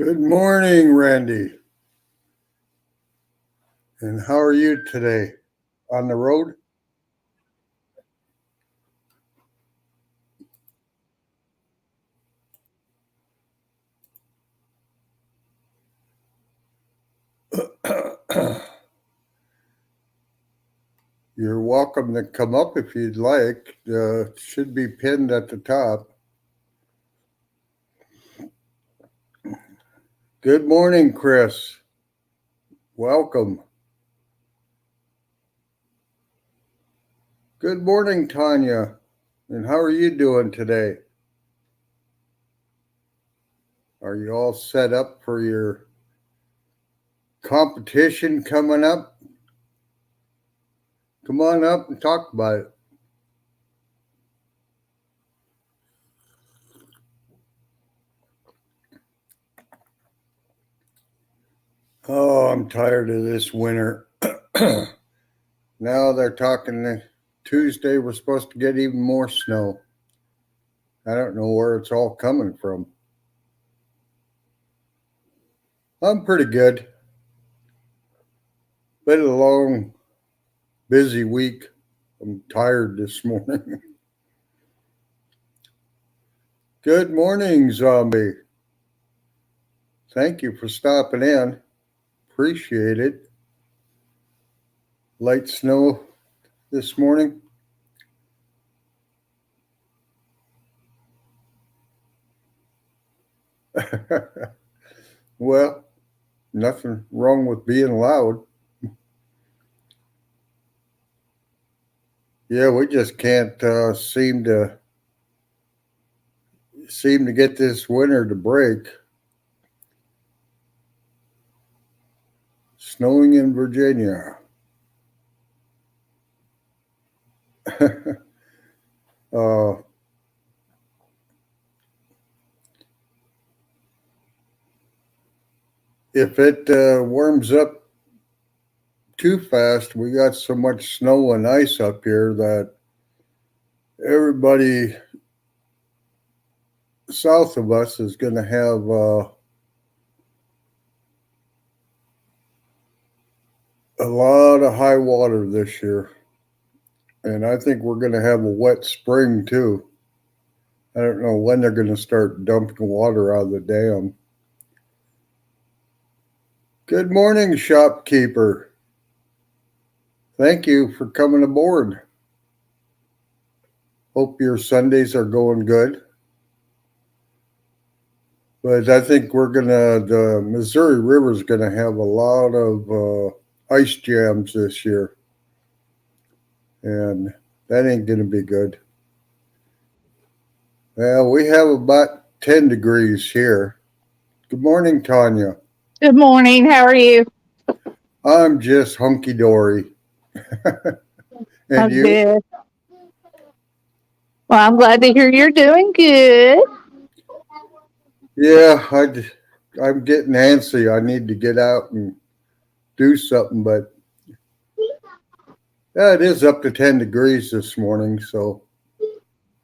Good morning, Randy. And how are you today? On the road? You're welcome to come up if you'd like. Should be pinned at the top. Good morning, Chris. Welcome. Good morning, Tanya. And how are you doing today? Are you all set up for your competition coming up? Come on up and talk about it. Oh, I'm tired of this winter. Now they're talking that Tuesday we're supposed to get even more snow. I don't know where it's all coming from. I'm pretty good. Been a long, busy week. I'm tired this morning. Good morning, Zombie. Thank you for stopping in. Appreciate it. Light snow this morning. Well, nothing wrong with being loud. Yeah, we just can't seem to get this winter to break. Snowing in Virginia. uh, if it warms up too fast, we got so much snow and ice up here that everybody south of us is going to have a lot of high water this year. And I think we're going to have a wet spring too. I don't know when they're going to start dumping water out of the dam. Good morning, shopkeeper. Thank you for coming aboard. Hope your Sundays are going good. But I think the Missouri River is going to have a lot of ice jams this year. And that ain't going to be good. Well, we have about 10 degrees here. Good morning, Tanya. Good morning. How are you? I'm just hunky-dory. And you? Good. Well, I'm glad to hear you're doing good. Yeah, I'm getting antsy. I need to get out and do something, but yeah, it is up to 10 degrees this morning, so.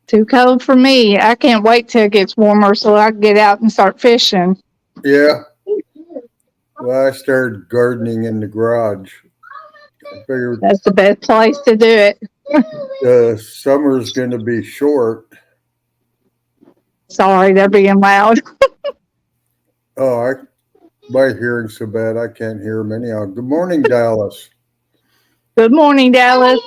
Too cold for me. I can't wait till it gets warmer so I can get out and start fishing. Yeah. Well, I started gardening in the garage. I figured That's the best place to do it. the summer's going to be short. Sorry, they're being loud. Oh, my hearing's so bad I can't hear them anyhow. Good morning, Dallas. Good morning, Dallas.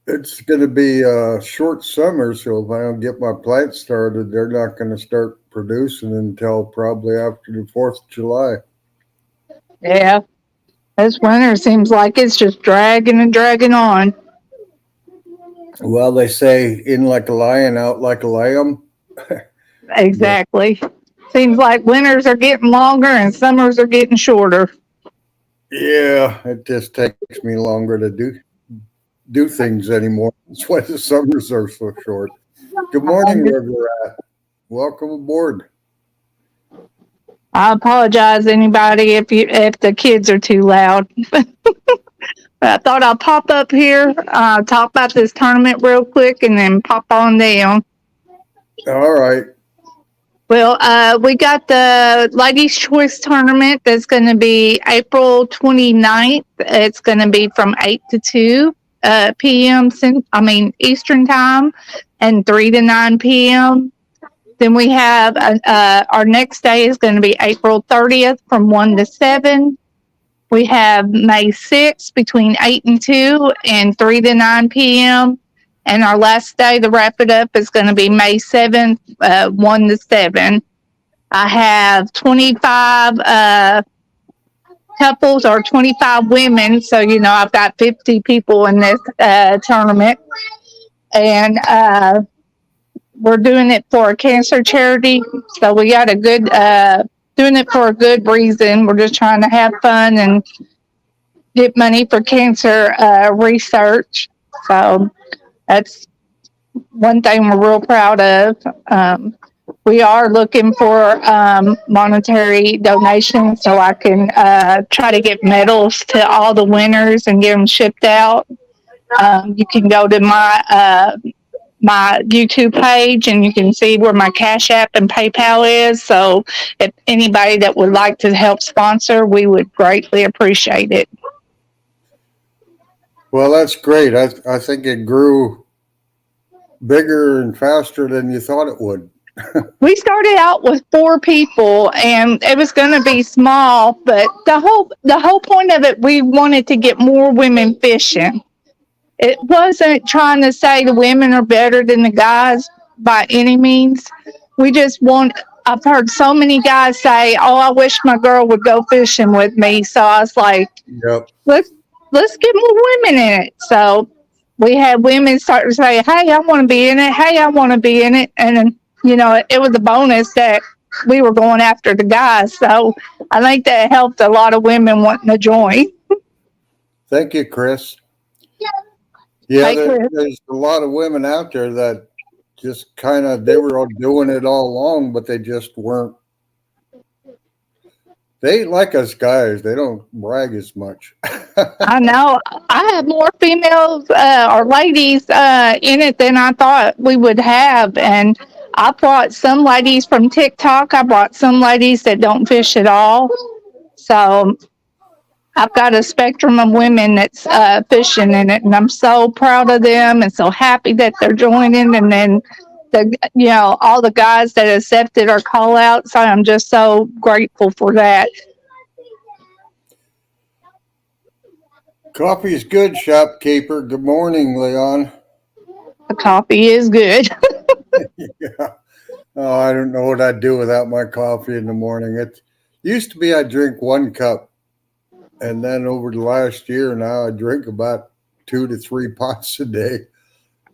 It's going to be a short summer, so if I don't get my plant started, they're not going to start producing until probably after the 4th of July. Yeah. This winter seems like it's just dragging and dragging on. Well, they say in like a lion, out like a lamb. Exactly. Seems like winters are getting longer and summers are getting shorter. Yeah, it just takes me longer to do things anymore. That's why the summers are so short. Good morning, River Rat. Welcome aboard. I apologize, anybody, if the kids are too loud. But I thought I'd pop up here, talk about this tournament real quick, and then pop on down. All right. Well, we got the Ladies' Choice Tournament that's going to be April 29th. It's going to be from 8 to 2 p.m. Eastern Time and 3 to 9 p.m. Then we have our next day is going to be April 30th from 1 to 7. We have May 6th between 8 and 2 and 3 to 9 p.m. And our last day to wrap it up is going to be May 7th, 1 to 7. I have 25 couples or 25 women. So, I've got 50 people in this tournament. And we're doing it for a cancer charity. So we got a good, doing it for a good reason. We're just trying to have fun and get money for cancer research. So that's one thing we're real proud of. We are looking for monetary donations so I can try to get medals to all the winners and get them shipped out. You can go to my YouTube page and you can see where my Cash App and PayPal is. So if anybody that would like to help sponsor, we would greatly appreciate it. Well, that's great. I think it grew bigger and faster than you thought it would. We started out with 4 people and it was going to be small, but the whole point of it, we wanted to get more women fishing. It wasn't trying to say the women are better than the guys by any means. I've heard so many guys say, "Oh, I wish my girl would go fishing with me." So I was like, Yep. let's get more women in it. So we had women start to say, "Hey, I want to be in it. Hey, I want to be in it." And then, it was a bonus that we were going after the guys. So I think that helped a lot of women wanting to join. Thank you, Chris. Yeah, Hey, Chris. there's a lot of women out there that just they were all doing it all along, but they just weren't. They ain't like us guys. They don't brag as much. I know. I have more females or ladies in it than I thought we would have. And I brought some ladies from TikTok. I brought some ladies that don't fish at all. So I've got a spectrum of women that's fishing in it. And I'm so proud of them and so happy that they're joining. And then all the guys that accepted our call out. So I'm just so grateful for that. Coffee is good, shopkeeper. Good morning, Leon. The coffee is good. Yeah. Oh, I don't know what I'd do without my coffee in the morning. It used to be I drink 1 cup, and then over the last year now I drink about 2 to 3 pots a day.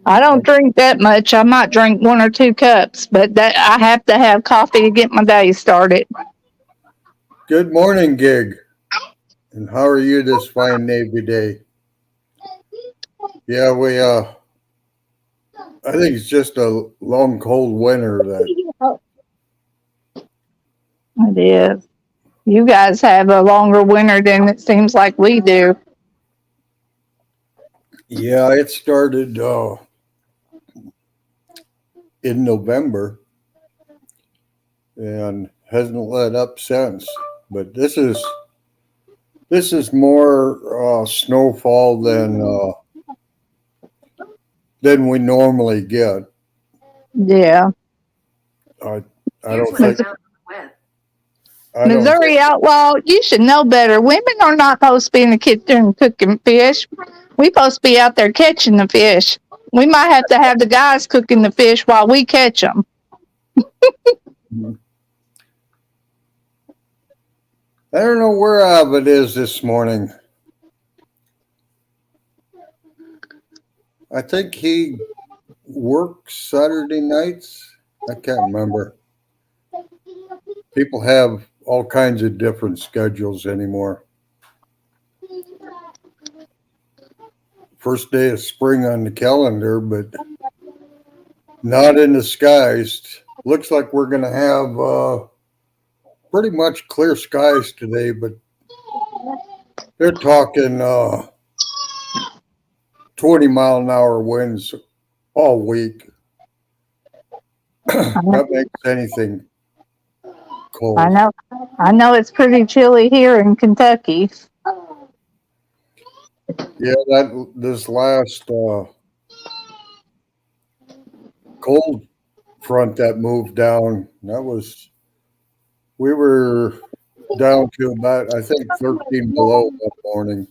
I don't drink that much. I might drink 1 or 2 cups, but that I have to have coffee to get my day started. Good morning, Gig. And how are you this fine Navy day? Yeah, I think it's just a long, cold winter that. It is. You guys have a longer winter than it seems like we do. Yeah, it started in November and hasn't let up since. But this is more snowfall than we normally get. Yeah. I don't think. Missouri Outlaw, you should know better. Women are not supposed to be in the kitchen cooking fish. We're supposed to be out there catching the fish. We might have to have the guys cooking the fish while we catch them. I don't know where Abbott is this morning. I think he works Saturday nights. I can't remember. People have all kinds of different schedules anymore. First day of spring on the calendar, but not in the skies. Looks like we're going to have pretty much clear skies today, but they're talking 20-mile-an-hour winds all week. That makes anything cold. I know it's pretty chilly here in Kentucky. Yeah, that this last cold front that moved down, we were down to about, I think, 13 below that morning.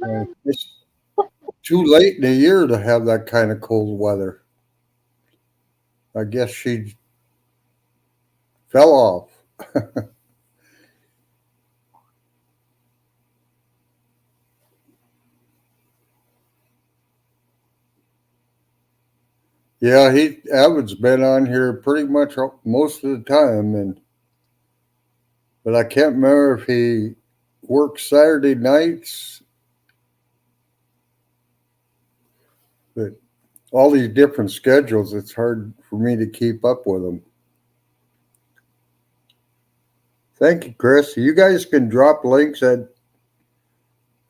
And it's too late in the year to have that kind of cold weather. I guess she fell off. Yeah, Avid's been on here pretty much most of the time, but I can't remember if he works Saturday nights. But all these different schedules, it's hard for me to keep up with them. Thank you, Chris. You guys can drop links at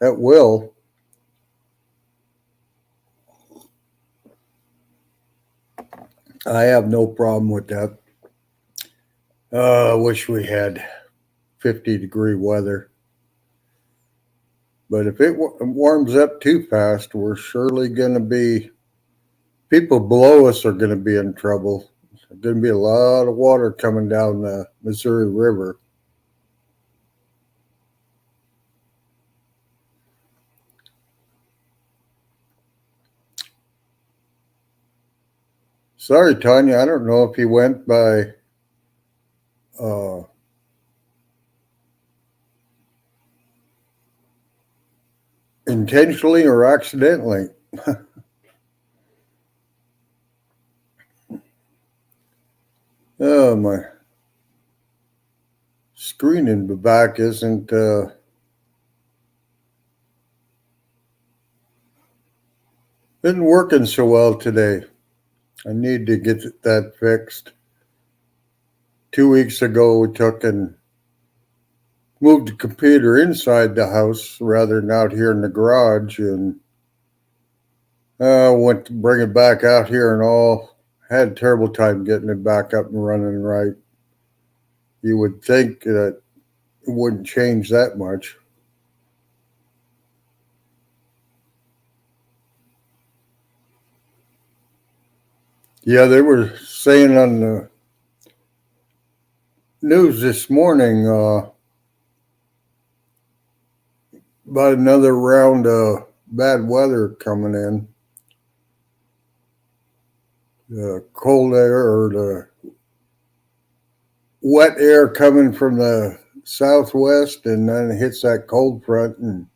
will. I have no problem with that. I wish we had 50-degree weather. But if it warms up too fast, we're surely going to be, people below us are going to be in trouble. There's going to be a lot of water coming down the Missouri River. Sorry, Tanya, I don't know if you went by intentionally or accidentally. Oh, my screen in the back isn't working so well today. I need to get that fixed. 2 weeks ago, we took and moved the computer inside the house rather than out here in the garage, and went to bring it back out here and all. Had a terrible time getting it back up and running right. You would think that it wouldn't change that much. Yeah, they were saying on the news this morning about another round of bad weather coming in. The cold air or the wet air coming from the southwest, and then it hits that cold front, and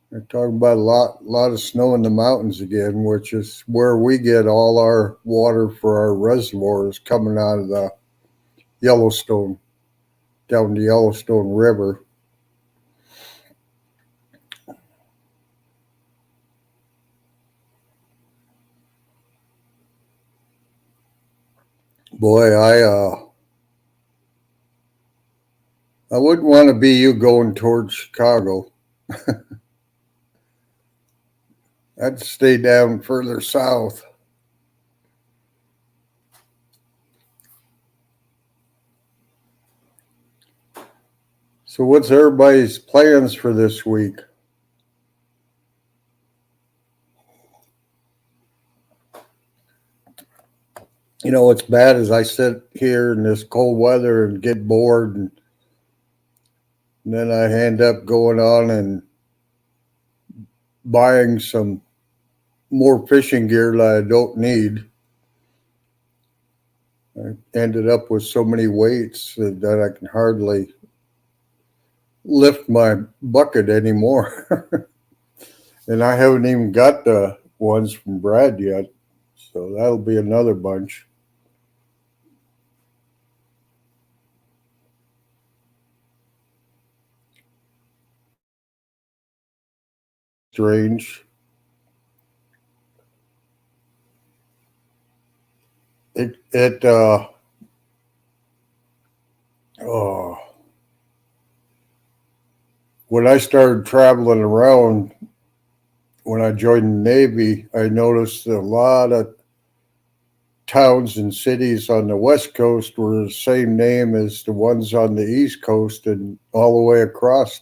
they're talking about a lot of snow in the mountains again, which is where we get all our water for our reservoirs coming out of the Yellowstone, down the Yellowstone River. Boy, I wouldn't want to be you going towards Chicago. I'd stay down further south. So what's everybody's plans for this week? You know, what's bad is I sit here in this cold weather and get bored, and then I end up going on and buying some more fishing gear that I don't need. I ended up with so many weights that I can hardly lift my bucket anymore. And I haven't even got the ones from Brad yet. So that'll be another bunch. Strange. When I started traveling around, when I joined the Navy, I noticed a lot of towns and cities on the West Coast were the same name as the ones on the East Coast and all the way across.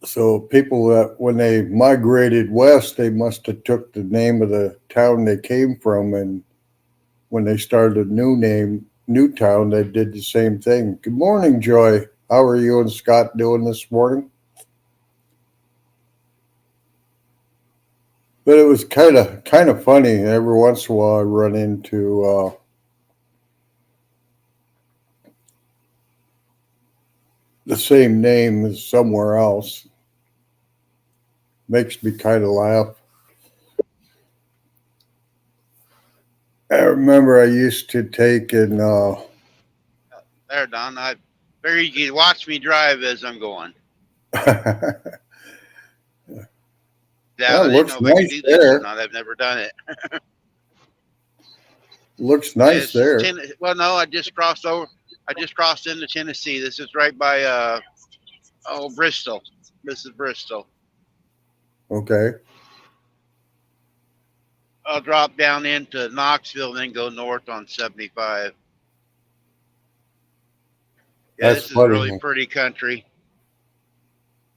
So people that when they migrated west, they must have took the name of the town they came from, and when they started a new name, new town, they did the same thing. Good morning, Joy. How are you and Scott doing this morning? But it was kind of funny. Every once in a while, I run into the same name as somewhere else. Makes me kind of laugh. I remember I used to take in. There, Don. I figured you'd watch me drive as I'm going. Yeah, Well, I it didn't looks know if I could nice do this or there. not. I've never done it. Looks nice It's there. well, no, I just crossed over. I just crossed into Tennessee. This is right by Bristol. This is Bristol. Okay. I'll drop down into Knoxville and then go north on 75. Yeah, That's this is funny. really pretty country.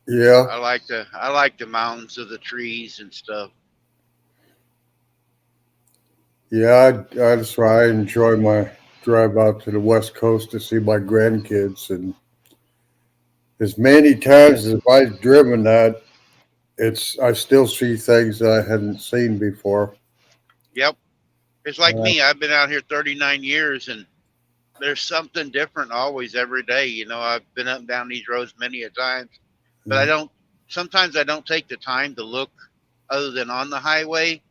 Yeah. I like the mountains of the trees and stuff. Yeah, that's why I enjoy my drive out to the West Coast to see my grandkids. And as many times as I've driven that, I still see things that I hadn't seen before. Yep. It's like Uh, me. I've been out here 39 years and there's something different always every day. You know, I've been up and down these roads many a times, but sometimes I don't take the time to look other than on the highway.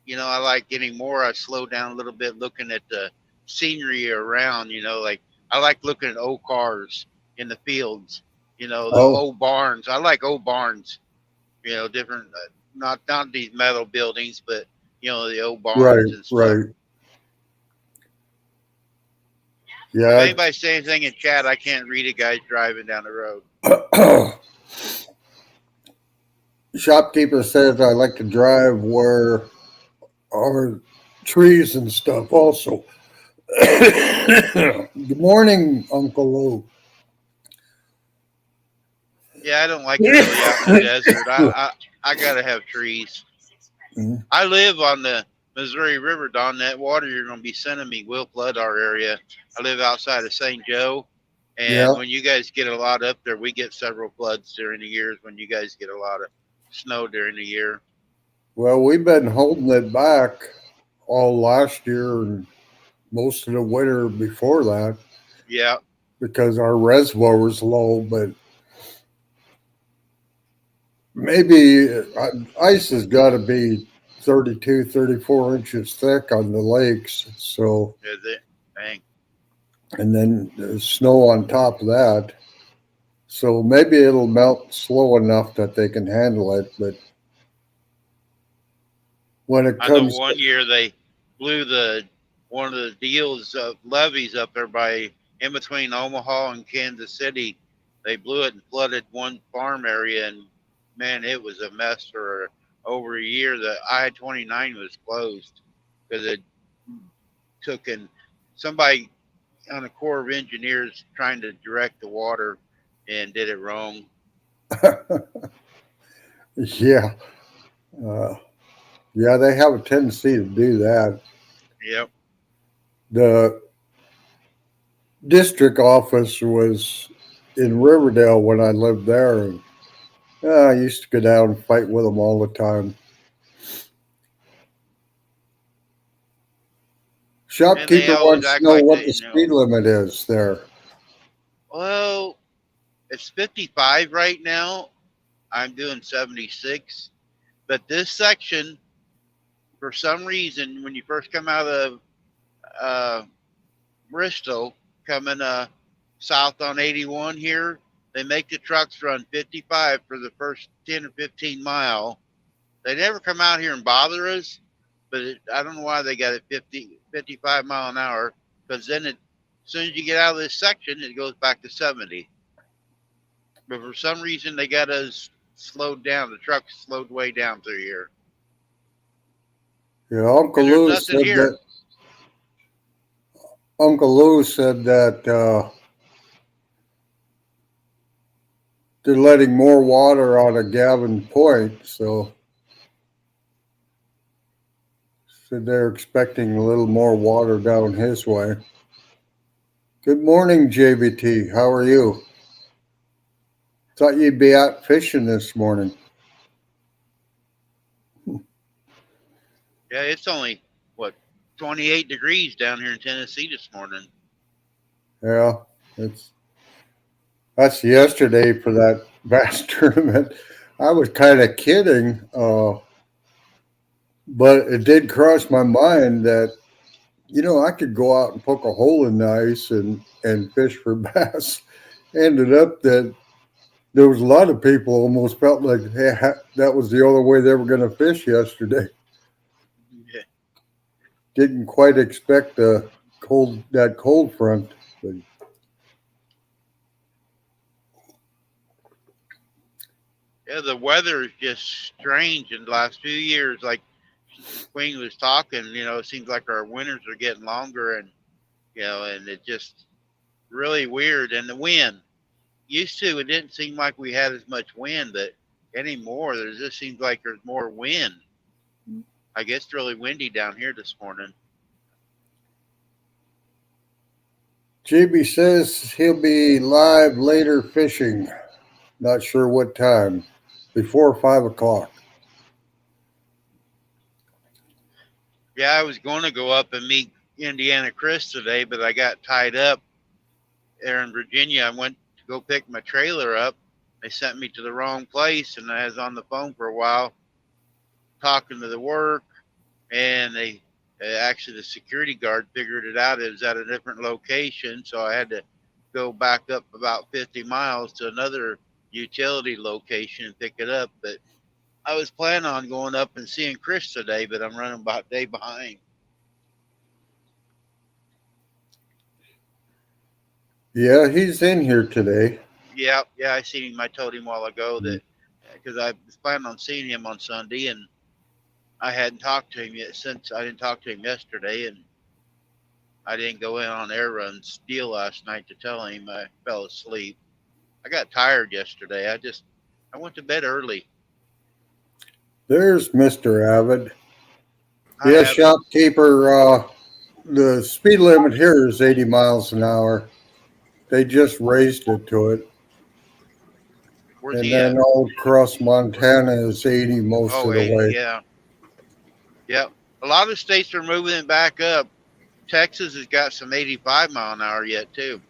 You know, I like getting more. I slow down a little bit looking at the scenery around, you know, like I like looking at old cars in the fields, you know, the oh, old barns. I like old barns, you know, different, not these metal buildings, but, you know, the old right, barns and stuff. right. If Yeah. anybody say anything in chat, I can't read it, guys driving down the road. Shopkeeper says I like to drive where are trees and stuff also. Good morning, Uncle Lou. Yeah, I don't like it really out in the desert. I gotta have trees. Mhm. I live on the Missouri River, Don. That water you're gonna be sending me will flood our area. I live outside of St. Joe, Yeah. and when you guys get a lot up there, we get several floods during the years. When you guys get a lot of snow during the year. Well, we've been holding it back all last year and most of the winter before that Yeah, because our reservoir was low, but maybe ice has got to be 32, 34 inches thick on the lakes. So, is it? Dang. and then there's snow on top of that. So maybe it'll melt slow enough that they can handle it. But when it I know comes one year they blew one of the deals of levees up there by in between Omaha and Kansas City. They blew it and flooded one farm area, and man, it was a mess for over a year. The I-29 was closed because it took in somebody on the Corps of Engineers trying to direct the water and did it wrong. yeah, uh, yeah, they have a tendency to do that. Yep. The district office was in Riverdale when I lived there, and I used to go down and fight with them all the time. And they Shopkeeper always wants to act know like what they the know. speed limit is there. Well, it's 55 right now. I'm doing 76. But this section, for some reason, when you first come out of Bristol, coming south on 81 here, they make the trucks run 55 for the first 10 or 15 mile. They never come out here and bother us, but I don't know why they got it 55 mile an hour, because then as soon as you get out of this section, it goes back to 70. But for some reason, they got us slowed down. The truck slowed way down through here. Yeah, Uncle And there's Lou nothing said here. that. Uncle Lou said that they're letting more water out of Gavin Point, so said they're expecting a little more water down his way. Good morning, JBT. How are you? Thought you'd be out fishing this morning. Yeah, it's only what 28 degrees down here in Tennessee this morning. Yeah, that's yesterday for that bass tournament. I was kind of kidding, but it did cross my mind that I could go out and poke a hole in the ice and fish for bass. Ended up that there was a lot of people almost felt like that was the only way they were going to fish yesterday. Yeah. Didn't quite expect that cold front. But Yeah, the weather is just strange in the last few years. Like Queen was talking, it seems like our winters are getting longer, and and it's just really weird. And the wind, used to, it didn't seem like we had as much wind, but anymore, there just seems like there's more wind. I guess it's really windy down here this morning. JB says he'll be live later fishing. Not sure what time. Before 5 o'clock. Yeah, I was going to go up and meet Indiana Chris today, but I got tied up there in Virginia. I went to go pick my trailer up. They sent me to the wrong place, and I was on the phone for a while talking to the work, and they actually, the security guard figured it out. It was at a different location, so I had to go back up about 50 miles to another utility location and pick it up. But I was planning on going up and seeing Chris today, but I'm running about a day behind. Yeah, he's in here today. Yeah, I seen him. I told him a while ago that because I was planning on seeing him on Sunday, and I hadn't talked to him yet since I didn't talk to him yesterday, and I didn't go in on air run steel last night to tell him. I fell asleep. I got tired yesterday. I went to bed early. There's Mr. Avid. I Yeah, have it. shopkeeper, the speed limit here is 80 miles an hour. They just raised it to it. Where's And he at? then all across Montana is 80 most Oh, of the 80. way. Yeah. Yep. A lot of states are moving it back up. Texas has got some 85-mile-an-hour yet, too.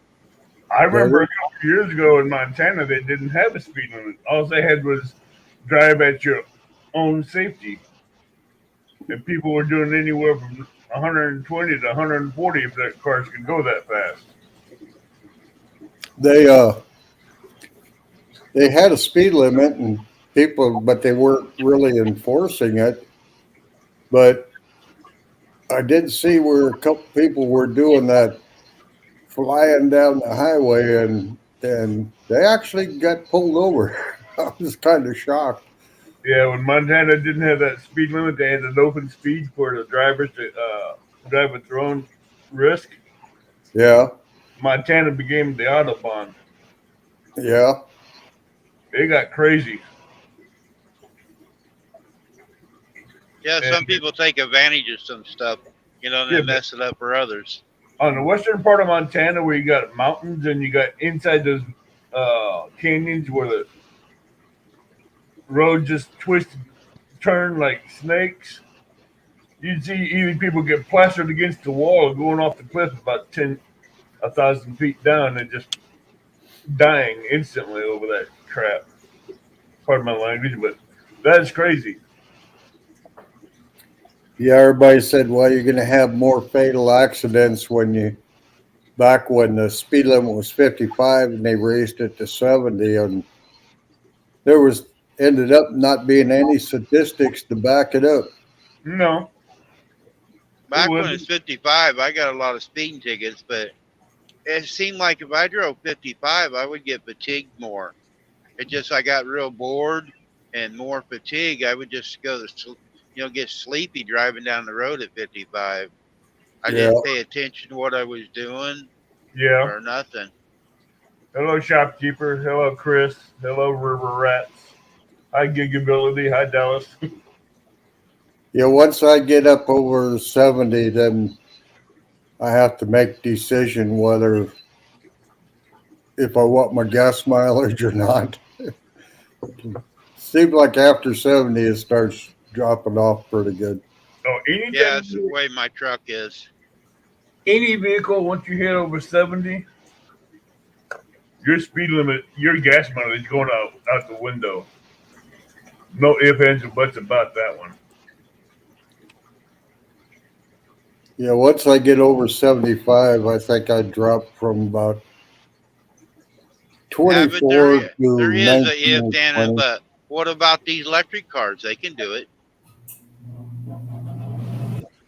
I remember a couple years ago in Montana, they didn't have a speed limit. All they had was drive at your own safety. And people were doing anywhere from 120 to 140 if that cars could go that fast. They had a speed limit and but they weren't really enforcing it. But I did see where a couple people were doing that, flying down the highway, and they actually got pulled over. I was kind of shocked. Yeah, when Montana didn't have that speed limit, they had an open speed for the drivers to drive at their own risk. Yeah, Montana became the Autobahn. yeah. They got crazy. Yeah, some people take advantage of some stuff, and Yeah, mess it up for others. On the western part of Montana, where you got mountains and you got inside those canyons where the road just twists, turn like snakes, you'd see even people get plastered against the wall going off the cliff about 1,000 feet down and just dying instantly over that crap. Pardon my language, but that's crazy. Yeah, everybody said, well, you're going to have more fatal accidents back when the speed limit was 55 and they raised it to 70. And there ended up not being any statistics to back it up. No. Back when it was 55, I got a lot of speeding tickets, but it seemed like if I drove 55, I would get fatigued more. I got real bored and more fatigue. I would just go to, get sleepy driving down the road at 55. I Yeah. didn't pay attention to what I was doing Yeah. or nothing. Hello, shopkeeper. Hello, Chris. Hello, River Rats. Hi, Gigability. Hi, Dallas. Yeah, once I get up over 70, then I have to make decision whether if I want my gas mileage or not. Seems like after 70, it starts dropping off pretty good. Oh, Yeah, that's the way my truck is. any vehicle, once you hit over 70, your speed limit, your gas mileage is going out the window. No ifs, ands, or buts about that one. Yeah, once I get over 75, I think I drop from about Yeah, but 24 there to is 19 a if, or Dan, 20. but what about these electric cars? They can do it.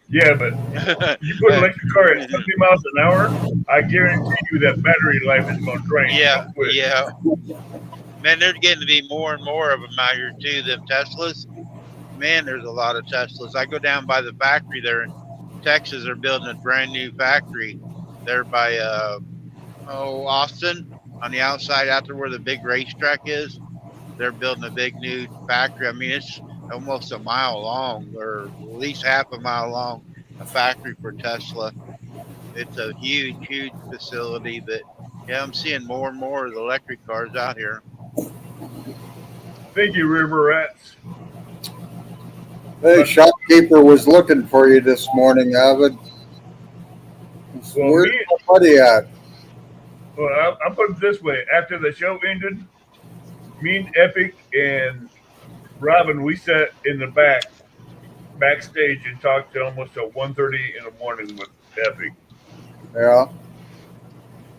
Yeah, but you put an electric car at 70 miles an hour, I guarantee you that battery life is going to drain yeah, real quick. yeah. Man, there's getting to be more and more of them out here too. Them Teslas. Man, there's a lot of Teslas. I go down by the factory there in Texas. They're building a brand new factory there by Austin on the outside, out there where the big racetrack is. They're building a big new factory. I mean, it's almost a mile long, or at least half a mile long, a factory for Tesla. It's a huge, huge facility. But yeah, I'm seeing more and more of the electric cars out here. Thank you, River Rats. Hey, shopkeeper was looking for you this morning, Avid. Well, Where's my buddy at? Well, I'll put it this way. After the show ended, me and Epic and Robin, we sat in the backstage and talked to almost till 1:30 in the morning with Epic. Yeah.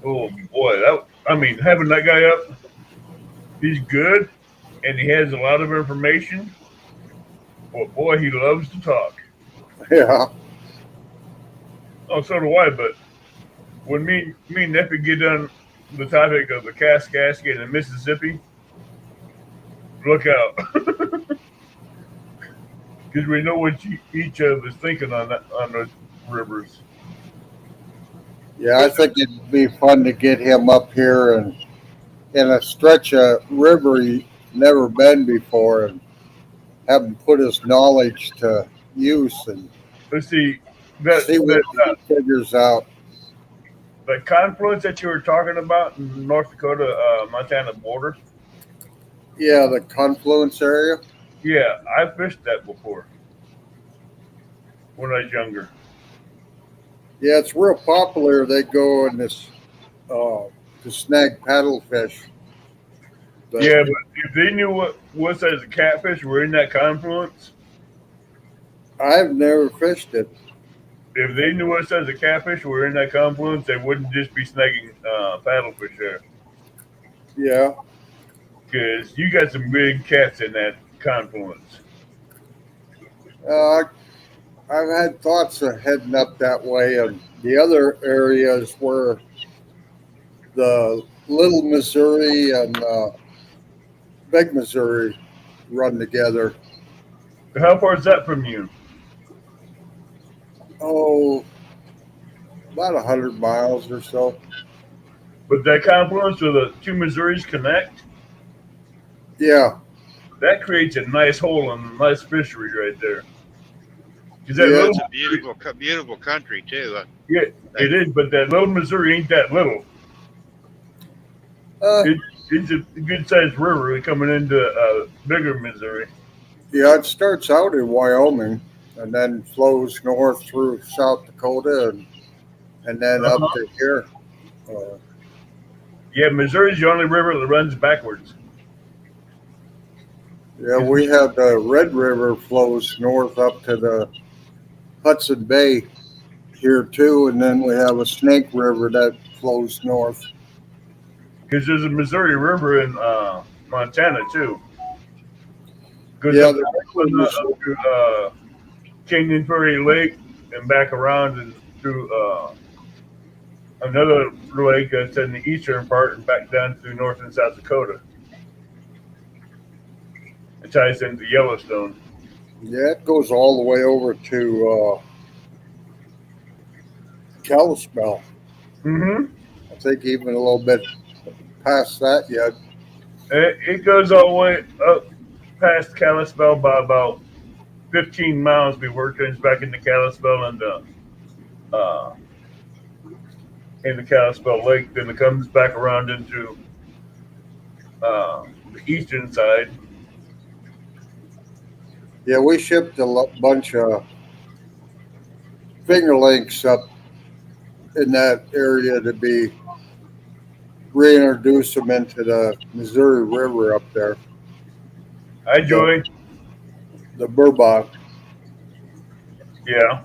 Oh boy, having that guy up, he's good, and he has a lot of information. But boy, he loves to talk. Yeah. Oh, so do I. But when me and Epic get done the topic of the cascade in Mississippi, look out, because we know what each of us thinking on those rivers. Yeah, I think it'd be fun to get him up here and in a stretch of river he's never been before and have him put his knowledge to use and Let's see see what he figures out. the confluence that you were talking about in North Dakota, Montana border. Yeah, the confluence area. Yeah, I fished that before when I was younger. Yeah, it's real popular. They go in this to snag paddlefish. But Yeah, but if they knew what size of catfish were in that confluence, I've never fished it. if they knew what size of catfish were in that confluence, they wouldn't just be snagging paddlefish there. Yeah. Because you got some big cats in that confluence. I've had thoughts of heading up that way, and the other areas where the Little Missouri and Big Missouri run together. How far is that from you? Oh, about 100 miles or so. But that confluence where the two Missouris connect, Yeah. that creates a nice hole and a nice fishery right there. Is Yeah, that It's a beautiful country too. Yeah, it is, but that little Missouri ain't that little. It's a good sized river coming into bigger Missouri. Yeah, it starts out in Wyoming and then flows north through South Dakota and then up to here. Yeah, Missouri's the only river that runs backwards. Yeah, we have the Red River flows north up to the Hudson Bay here too, and then we have a Snake River that flows north. Because there's a Missouri River in Montana too. Goes Yeah, up to Canyon Ferry Lake and back around and through another lake that's in the eastern part and back down through North and South Dakota. It ties into Yellowstone. Yeah, it goes all the way over to Kalispell. Mm-hmm. I think even a little bit past that yet. It goes all the way up past Kalispell by about 15 miles before it turns back into Kalispell and uh, into Kalispell Lake. Then it comes back around into the eastern side. Yeah, we shipped a bunch of fingerlings up in that area to be reintroduce them into the Missouri River up there, Hi, the, Joy. the Burbach. Yeah.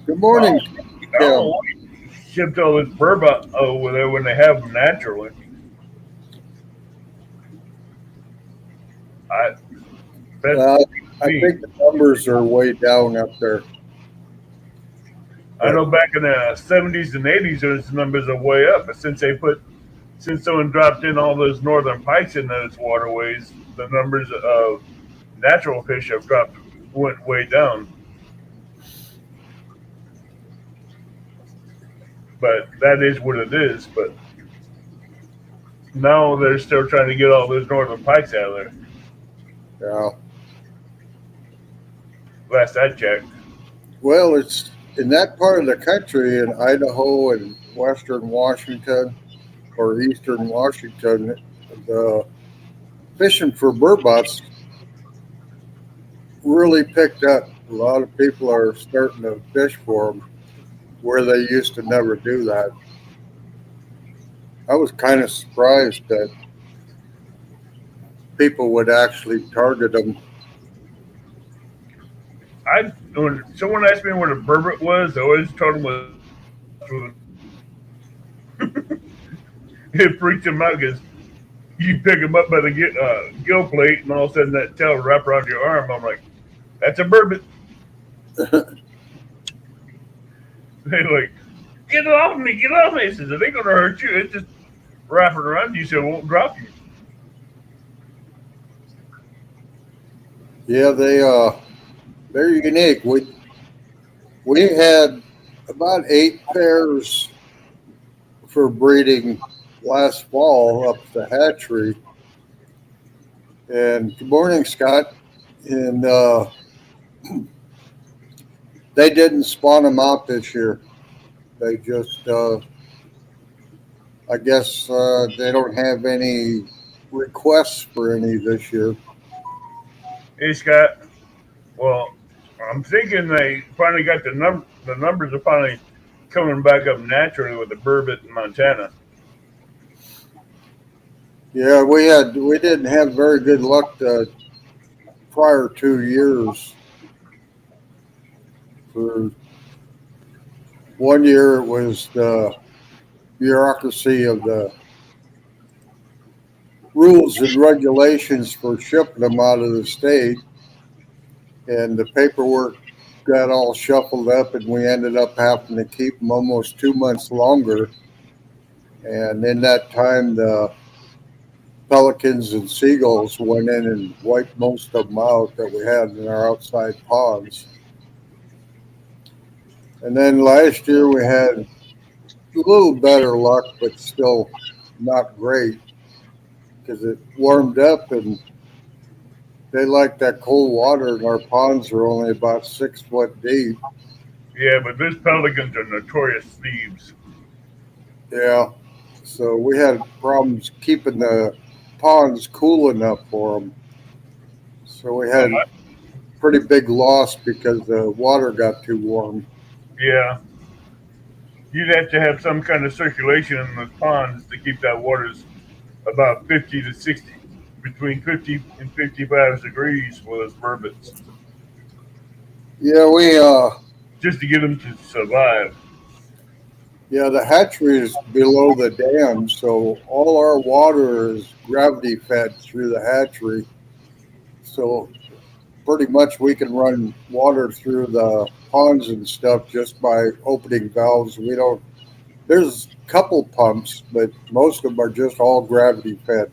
Good Well, morning, I don't know Kim. why you shipped all this bourbon over there when they have them naturally. I That's Uh, I me. think the numbers are way down up there, I but know back in the 70s and 80s, those numbers are way up. But since someone dropped in all those northern pikes in those waterways, the numbers of natural fish have went way down. But that is what it is. But now they're still trying to get all those northern pikes out of there. yeah. Last I checked. Well, it's in that part of the country in Idaho and western Washington or eastern Washington, the fishing for burbots really picked up. A lot of people are starting to fish for them where they used to never do that. I was kind of surprised that people would actually target them. When someone asked me what a burbot was, I always told them it freaked them out because you pick them up by the gill plate, and all of a sudden that tail wrap around your arm. I'm like, that's a burbot. They're like, get off me, get off me. He says, it ain't gonna hurt you. It's just wrapping around you so it won't drop you. Yeah, they're unique. We had about 8 pairs for breeding last fall up the hatchery. And good morning, Scott. And they didn't spawn them out this year. They just, I guess, they don't have any requests for any this year. Hey Scott, well, I'm thinking they finally got the numbers are finally coming back up naturally with the burbot in Montana. Yeah, we didn't have very good luck the prior 2 years. For one year, it was the bureaucracy of the rules and regulations for shipping them out of the state, and the paperwork got all shuffled up, and we ended up having to keep them almost 2 months longer. And in that time, the pelicans and seagulls went in and wiped most of them out that we had in our outside ponds. And then last year we had a little better luck, but still not great because it warmed up and they like that cold water, and our ponds are only about 6 foot deep. Yeah, but those pelicans are notorious thieves. Yeah, so we had problems keeping the ponds cool enough for them. So we Uh, had pretty big loss because the water got too warm. yeah, you'd have to have some kind of circulation in those ponds to keep that water about 50 to 60, between 50 and 55 degrees for those burbots, Yeah, just to get them to survive. the hatchery is below the dam, so all our water is gravity fed through the hatchery. So pretty much we can run water through the ponds and stuff just by opening valves. We don't. There's a couple pumps, but most of them are just all gravity fed.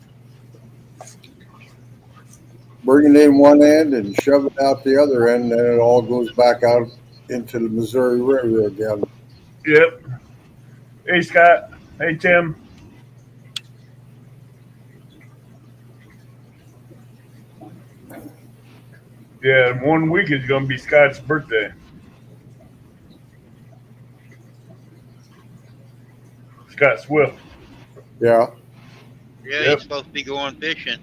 bring it in one end and shove it out the other end, and then it all goes back out into the Missouri River again. Yep. Hey, Scott. Hey, Tim. Yeah, in 1 week is going to be Scott's birthday. Scott Swift. Yeah. Yeah, Yep. he's supposed to be going fishing.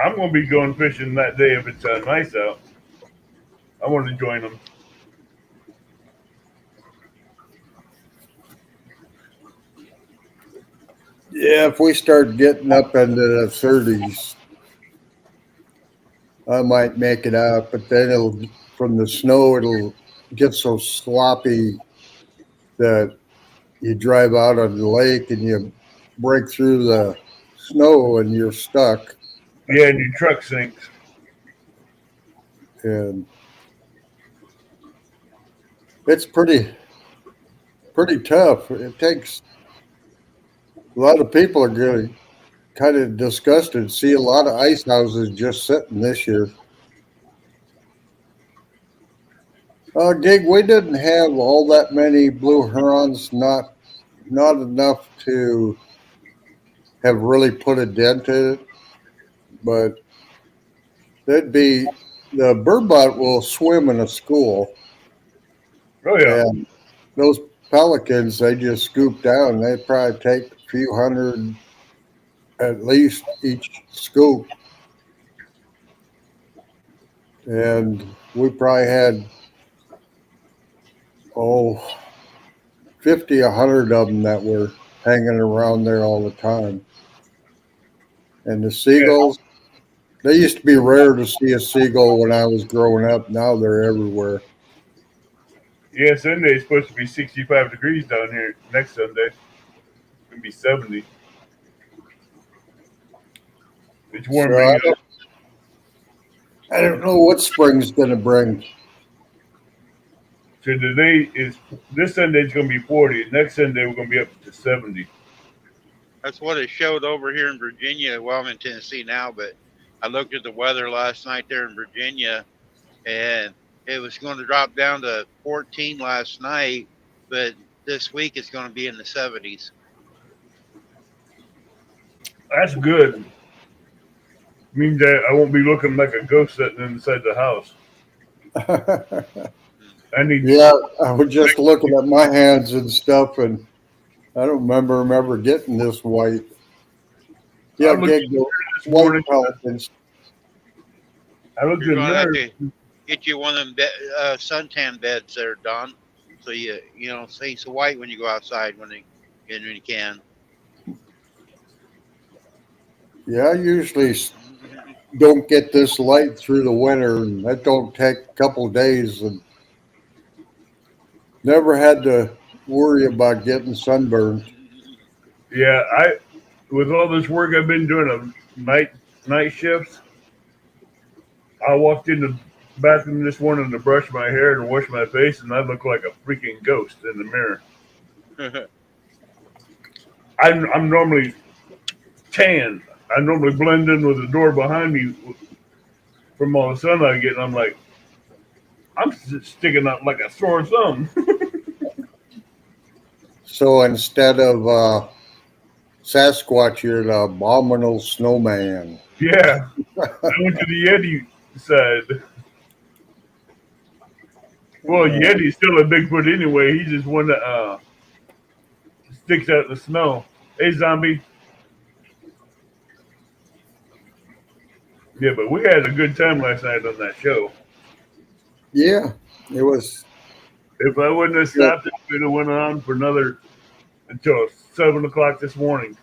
I'm going to be going fishing that day if it's nice out. I want to join him. Yeah, if we start getting up into the 30s, I might make it out, but then it'll, from the snow, it'll get so sloppy that you drive out on the lake and you break through the snow and you're stuck. Yeah, and your truck sinks. And it's pretty tough. It takes a lot of people are going to kind of disgusted to see a lot of ice houses just sitting this year. Gig, we didn't have all that many blue herons, not enough to have really put a dent in it, but there'd be the burbot will swim in a school, Oh, yeah. and those pelicans they just scoop down. They probably take a few hundred at least each scoop, and we probably had 50, 100 of them that were hanging around there all the time. And the seagulls, they used to be rare to see a seagull when I was growing up. Now they're everywhere. Yeah, Sunday's supposed to be 65 degrees down here next Sunday. It's going to be 70. It's warming So up. I don't know what spring's going to bring. So this Sunday's going to be 40. Next Sunday, we're going to be up to 70. That's what it showed over here in Virginia. Well, I'm in Tennessee now, but I looked at the weather last night there in Virginia, and it was going to drop down to 14 last night, but this week it's going to be in the 70s. That's good. Means that I won't be looking like a ghost sitting inside the house. I need. Yeah, I was just looking at my hands and stuff, and I don't remember getting this white. Yeah, I looked Gig, the this white morning. pelicans. I looked You're in going to there. have to get you one of them suntan beds there, Don, so you stay so white when you go outside when you can. Yeah, I usually don't get this light through the winter, and that don't take a couple of days, and never had to worry about getting sunburned. Yeah, with all this work I've been doing of night shifts, I walked in the bathroom this morning to brush my hair and wash my face, and I look like a freaking ghost in the mirror. I'm normally tan. I normally blend in with the door behind me from all the sun I get, and I'm like, I'm sticking out like a sore thumb. So instead of Sasquatch, you're the abominable snowman. Yeah, I went to the Yeti side. Well, Yeti's still a Bigfoot anyway. He's just one that sticks out in the snow. Hey, zombie. Yeah, but we had a good time last night on that show. Yeah, it was. If I wouldn't have stopped, it would have went on for until 7 o'clock this morning.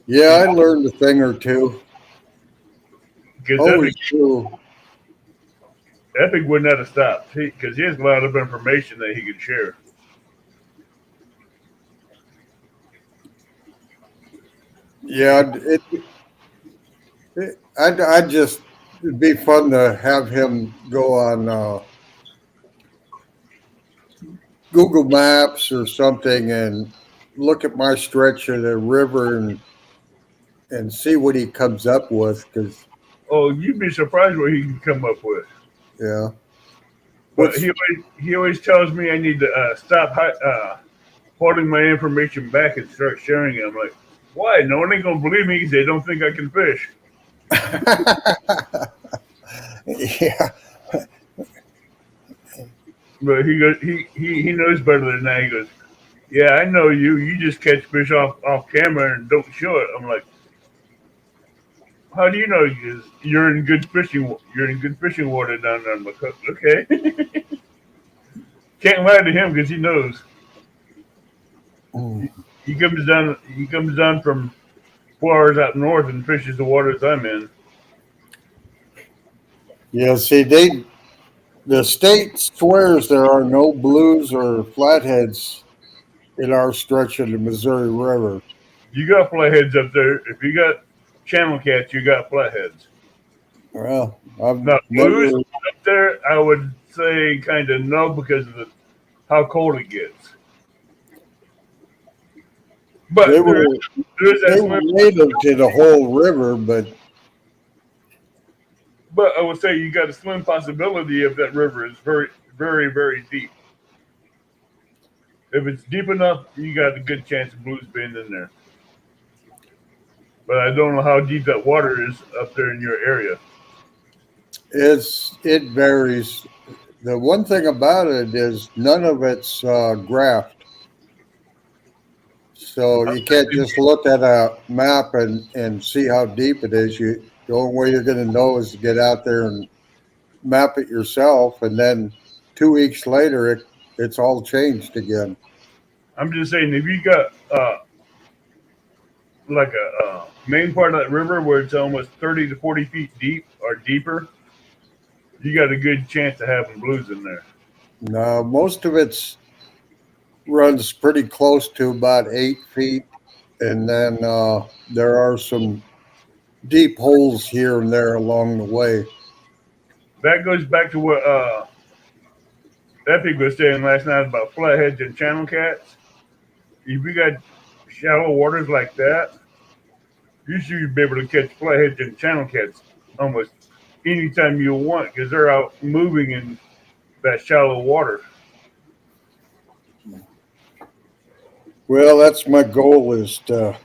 Yeah, I learned a thing or two. Because Always true. Epic wouldn't have stopped because he has a lot of information that he could share. Yeah, I just it'd be fun to have him go on Google Maps or something and look at my stretch of the river and see what he comes up with. Because Oh, you'd be surprised what he can come up with. yeah, But what's he always tells me I need to stop holding my information back and start sharing it. I'm like, why? No one ain't gonna believe me because they don't think I can fish. yeah, But he goes, he knows better than that. He goes, yeah, I know you. You just catch fish off camera and don't show it. I'm like, how do you know? He goes, you're in good fishing. You're in good fishing water down there. I'm like, okay. Can't lie to him because he knows. Mm. He comes down. He comes down from 4 hours out north and fishes the waters I'm in. Yeah. See, the state swears there are no blues or flatheads in our stretch of the Missouri River. You got flatheads up there. If you got channel cats, you got flatheads. Well, I've Now blues never. up there, I would say kind of no because of how cold it gets. But They were there's that they were swim. native to the whole river, but But I would say you got a slim possibility if that river is very, very, very deep. If it's deep enough, you got a good chance of blues being in there. But I don't know how deep that water is up there in your area. it varies. The one thing about it is none of it's graphed, so you can't just look at a map and see how deep it is. The only way you're going to know is to get out there and map it yourself, and then 2 weeks later it's all changed again. I'm just saying, if you got like a main part of that river where it's almost 30 to 40 feet deep or deeper, you got a good chance of having blues in there. Now most of it's runs pretty close to about 8 feet, and then there are some deep holes here and there along the way. That goes back to what Epic was saying last night about flatheads and channel cats. If you got shallow waters like that, you should be able to catch flatheads and channel cats almost anytime you want because they're out moving in that shallow water. Well, that's my goal, is to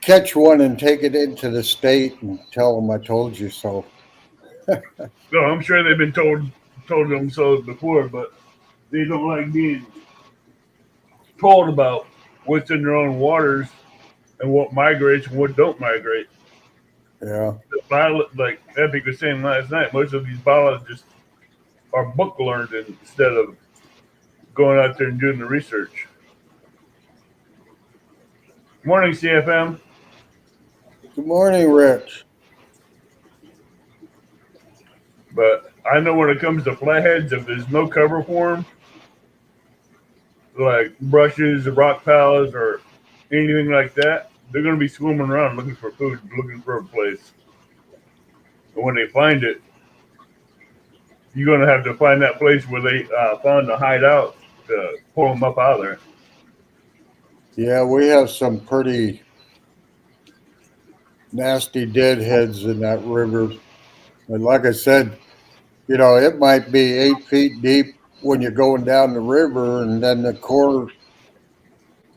catch one and take it into the state and tell them I told you so. So I'm sure they've been told them so before, but they don't like being told about what's in their own waters and what migrates and what don't migrate. Yeah. Like Epic was saying last night, most of these biologists are book learned instead of going out there and doing the research. Morning, CFM. Good morning, Rich. But I know when it comes to flatheads, if there's no cover for them, like brushes, rock piles, or anything like that, they're going to be swimming around looking for food, looking for a place. And when they find it, you're going to have to find that place where they found the hideout to pull them up out of there. Yeah, we have some pretty nasty deadheads in that river. And like I said, it might be 8 feet deep when you're going down the river, and then the core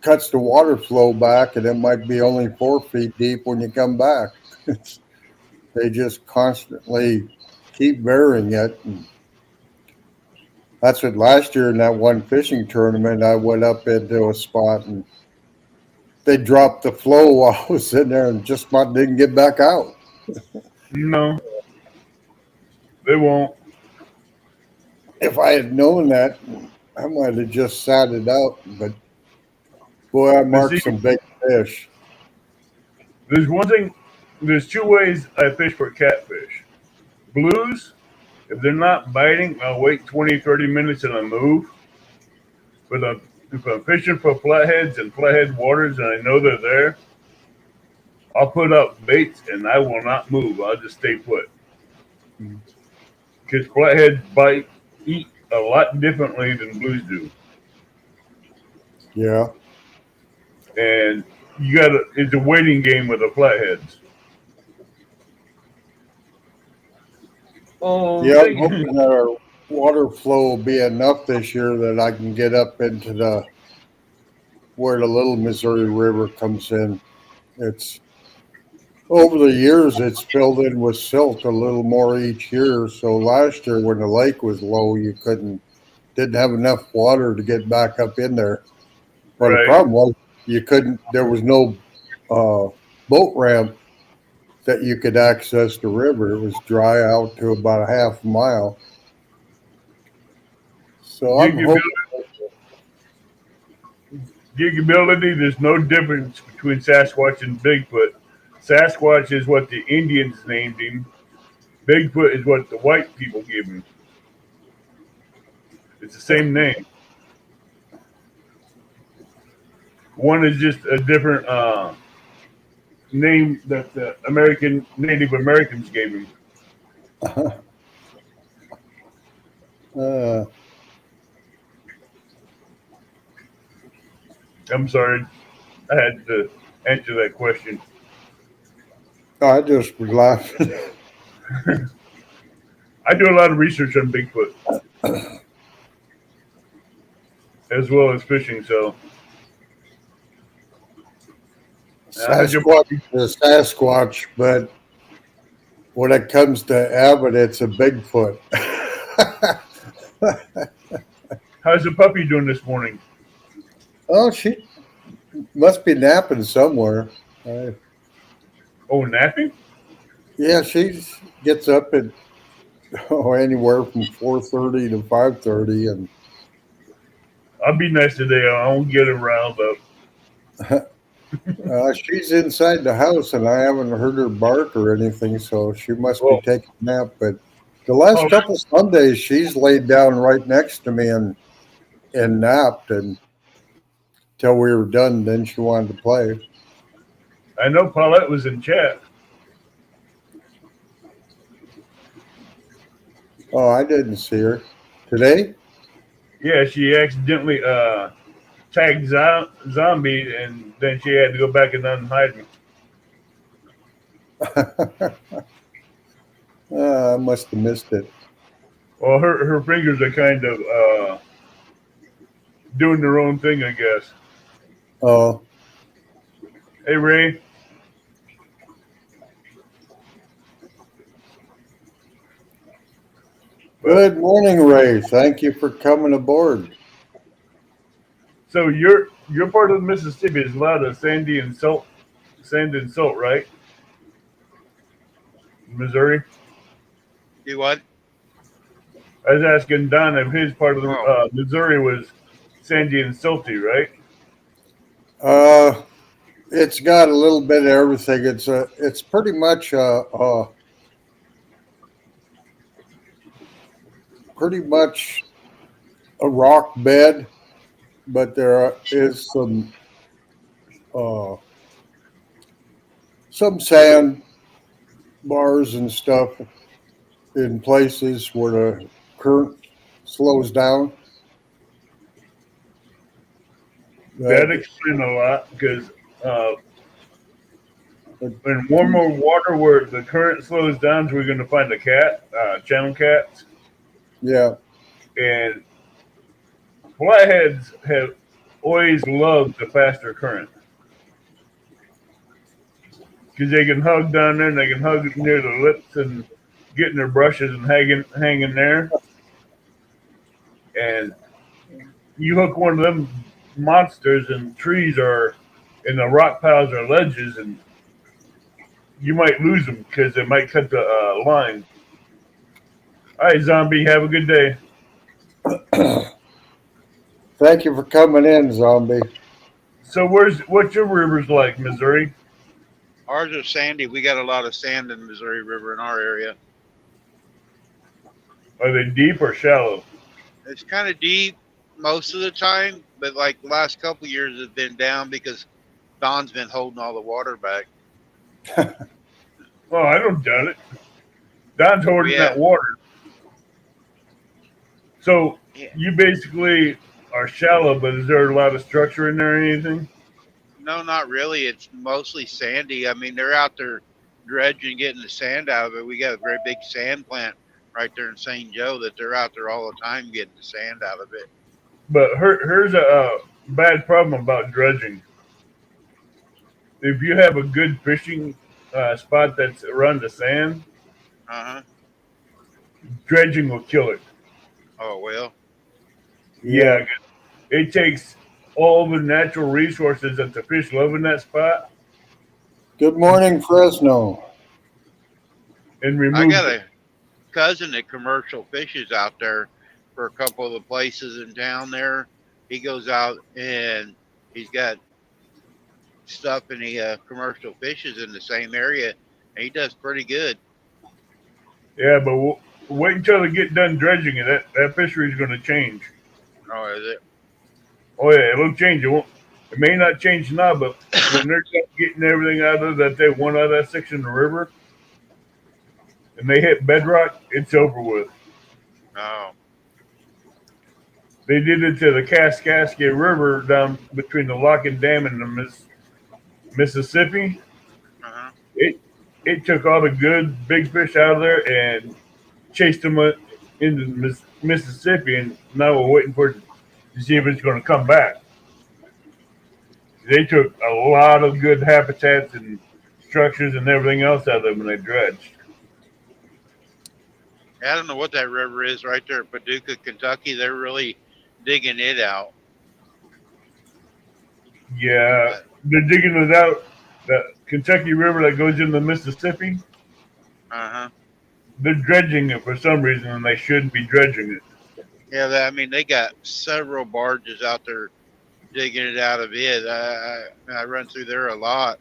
cuts the water flow back, and it might be only 4 feet deep when you come back. They just constantly keep varying it. And that's what last year in that one fishing tournament, I went up into a spot and they dropped the flow while I was in there and just about didn't get back out. No, they won't. If I had known that, I might have just sat it out. But boy, I marked some big fish. There's one thing. There's two ways I fish for catfish. Blues, if they're not biting, I'll wait 20, 30 minutes and I move. But if I'm fishing for flatheads and flathead waters and I know they're there, I'll put up baits and I will not move. I'll just stay put. Because flatheads eat a lot differently than blues do. Yeah. and it's a waiting game with the flatheads. Oh, Yeah, I'm hoping that our water flow will be enough this year that I can get up into where the Little Missouri River comes in. It's over the years it's filled in with silt a little more each year. So last year when the lake was low, you didn't have enough water to get back up in there. But the right. problem was there was no boat ramp that you could access the river. It was dry out to about a half mile. So I'm hoping. Gigability, there's no difference between Sasquatch and Bigfoot. Sasquatch is what the Indians named him. Bigfoot is what the white people gave him. It's the same name. One is just a different name that the Native Americans gave him. Uh, I'm sorry, I had to answer that question. I just was laughing. I do a lot of research on Bigfoot, as well as fishing. So, Sasquatch is a Sasquatch, but when it comes to Abbott, it's a Bigfoot. how's the puppy doing this morning? Oh, she must be napping somewhere. Oh, napping? Yeah, she gets up at anywhere from 4:30 to 5:30, and I'll be nice today. I won't get her riled up. she's inside the house, and I haven't heard her bark or anything, so she must be taking a nap. But the last couple Sundays, she's laid down right next to me and napped, and until we were done, then she wanted to play. I know Paulette was in chat. Oh, I didn't see her today. Yeah, she accidentally tagged Zombie, and then she had to go back and unhide me. I must have missed it. Well, her fingers are kind of doing their own thing, I guess. Oh, Hey, Ray. good morning, Ray. Thank you for coming aboard. So your part of Mississippi is a lot of sand and salt, right? Missouri. Do what? I was asking Don if his part of the Missouri was sandy and salty, right? It's got a little bit of everything. It's pretty much a rock bed, but there is some sand bars and stuff in places where the current slows down. That explains a lot because in warmer water where the current slows down, we're going to find the channel cats. Yeah. And flatheads have always loved the faster current because they can hug down there and they can hug near the lips and get in their brushes and hanging there. And you hook one of them monsters and trees or in the rock piles or ledges, and you might lose them because they might cut the line. All right, Zombie, have a good day. Thank you for coming in, Zombie. So what's your rivers like, Missouri? Ours are sandy. We got a lot of sand in the Missouri River in our area. Are they deep or shallow? It's kind of deep most of the time, but like the last couple of years have been down because Don's been holding all the water back. Well, I don't doubt it. Don's holding that water. So you basically are shallow, but is there a lot of structure in there or anything? No, not really. It's mostly sandy. I mean, they're out there dredging, getting the sand out of it. We got a very big sand plant right there in St. Joe that they're out there all the time getting the sand out of it. But here's a bad problem about dredging. If you have a good fishing spot that's around the sand, Uh huh. dredging will kill it. Oh well. Yeah, it takes all the natural resources that the fish love in that spot Good morning, Fresno. and I removes got it. a cousin that commercial fishes out there for a couple of the places in town there. He goes out and he's got stuff and he commercial fishes in the same area and he does pretty good. Yeah, but wait until they get done dredging it. That fishery is going to change. Oh, is it? Oh yeah, it'll change. It won't. It may not change now, but when they're done getting everything out of that they want out of that section of the river, and they hit bedrock, it's over with. Oh, They did it to the Kaskaskia River down between the Locken Dam and the Mississippi. uh-huh. It took all the good big fish out of there and chased them into the Mississippi, and now we're waiting for it to see if it's going to come back. They took a lot of good habitats and structures and everything else out of them when they dredged. I don't know what that river is right there at Paducah, Kentucky. They're really digging it out. Yeah, they're digging it out. The Kentucky River that goes into the Mississippi, Uh-huh. they're dredging it for some reason, and they shouldn't be dredging it. Yeah, I mean, they got several barges out there digging it out of it. I run through there a lot,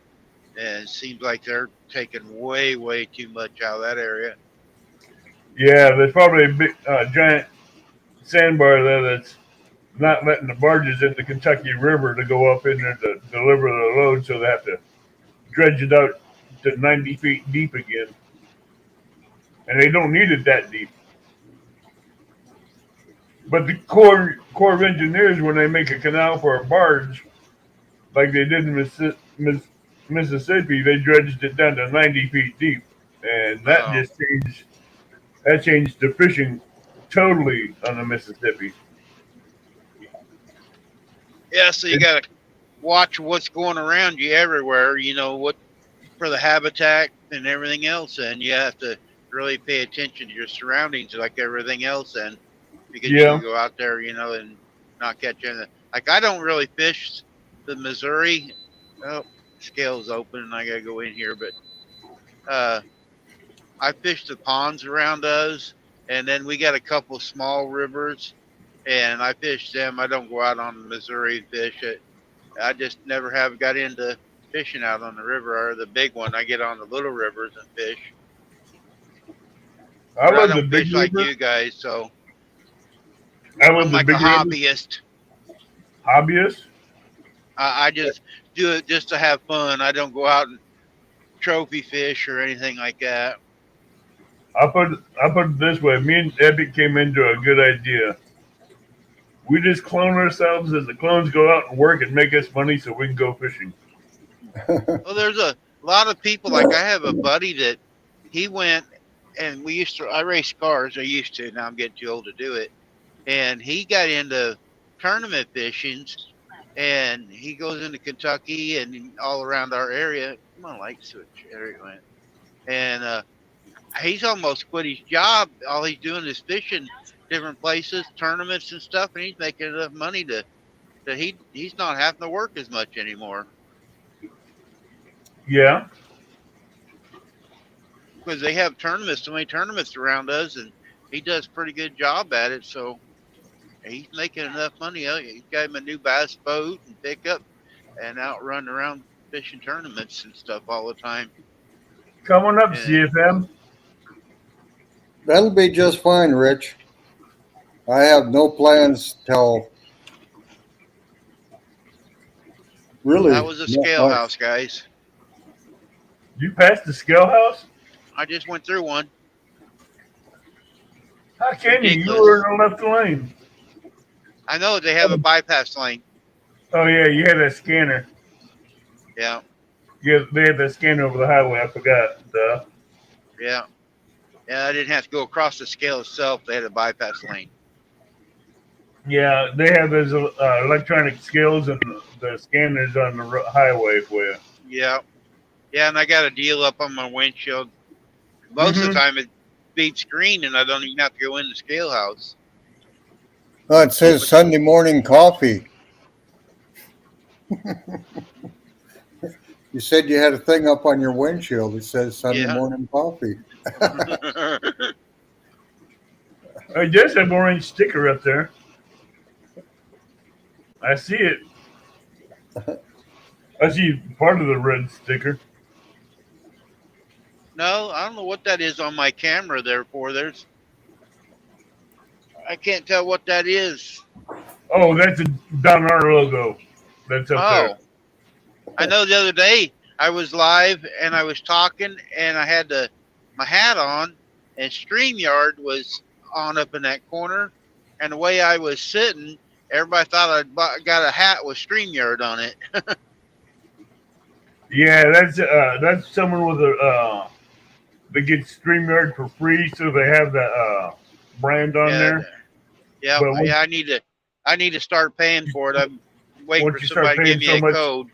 and it seems like they're taking way, way too much out of that area. Yeah, there's probably a big, giant sandbar there that's not letting the barges in the Kentucky River to go up in there to deliver the load, so they have to dredge it out to 90 feet deep again. And they don't need it that deep. But the Corps of Engineers, when they make a canal for a barge, like they did in Mississippi, they dredged it down to 90 feet deep, and that Oh. just changed the fishing totally on the Mississippi. Yeah, so you got to watch what's going around you everywhere, you know, what for the habitat and everything else. And you have to really pay attention to your surroundings like everything else. And because you Yeah, can go out there, you know, and not catch anything. Like, I don't really fish the Missouri. Oh, scale's open and I got to go in here. But I fish the ponds around us. And then we got a couple small rivers and I fish them. I don't go out on the Missouri and fish it. I just never have got into fishing out on the river or the big one. I get on the little rivers and fish. I But I love the don't big fish like river. you guys, so I love I'm the like a big river. hobbyist. Hobbyist. I just do it just to have fun. I don't go out and trophy fish or anything like that. I put it this way. Me and Debbie came into a good idea. We just clone ourselves, and the clones go out and work and make us money so we can go fishing. Well, there's a lot of people. Like I have a buddy that he went and I race cars. I used to. Now I'm getting too old to do it. And he got into tournament fishing, and he goes into Kentucky and all around our area. Come on, light switch. There it went. And he's almost quit his job. All he's doing is fishing different places, tournaments and stuff, and he's making enough money that he's not having to work as much anymore Yeah, because they have tournaments, so many tournaments around us, and he does a pretty good job at it. So he's making enough money. He got him a new bass boat and pickup, and out running around fishing tournaments and stuff all the time. coming up, And CFM. That'll be just fine, Rich. I have no plans till really. that was a not scale much. house, guys. You passed the scale house? I just went through one. How can you? You Ridiculous. were in the left lane. I know they have a bypass lane. Oh yeah, you had that scanner. Yeah. Yeah, they had that scan over the highway. I forgot. Yeah. Yeah, I didn't have to go across the scale itself. They had a bypass lane. Yeah, they have those electronic scales and the scanners on the highway for you. Yeah. Yeah, and I got a deal up on my windshield. Most of the Mm-hmm. time it beats green and I don't even have to go in the scale house. Oh, it says Sunday morning coffee. You said you had a thing up on your windshield that says Sunday Yeah. morning coffee. I just have an orange sticker up there. I see it. I see part of the red sticker. No, I don't know what that is on my camera there for. I can't tell what that is. Oh, that's a Don R logo. That's up Oh, I know the other day I was live and I was talking and I had my hat on and StreamYard was on up in that corner. And the way I was sitting, everybody thought I'd got a hat with StreamYard on it. there. Yeah, that's someone with a they get StreamYard for free, so they have the brand on Yeah, there. yeah, But once, yeah. I need to start paying for it. I'm waiting once for you start somebody to give paying me so a much code.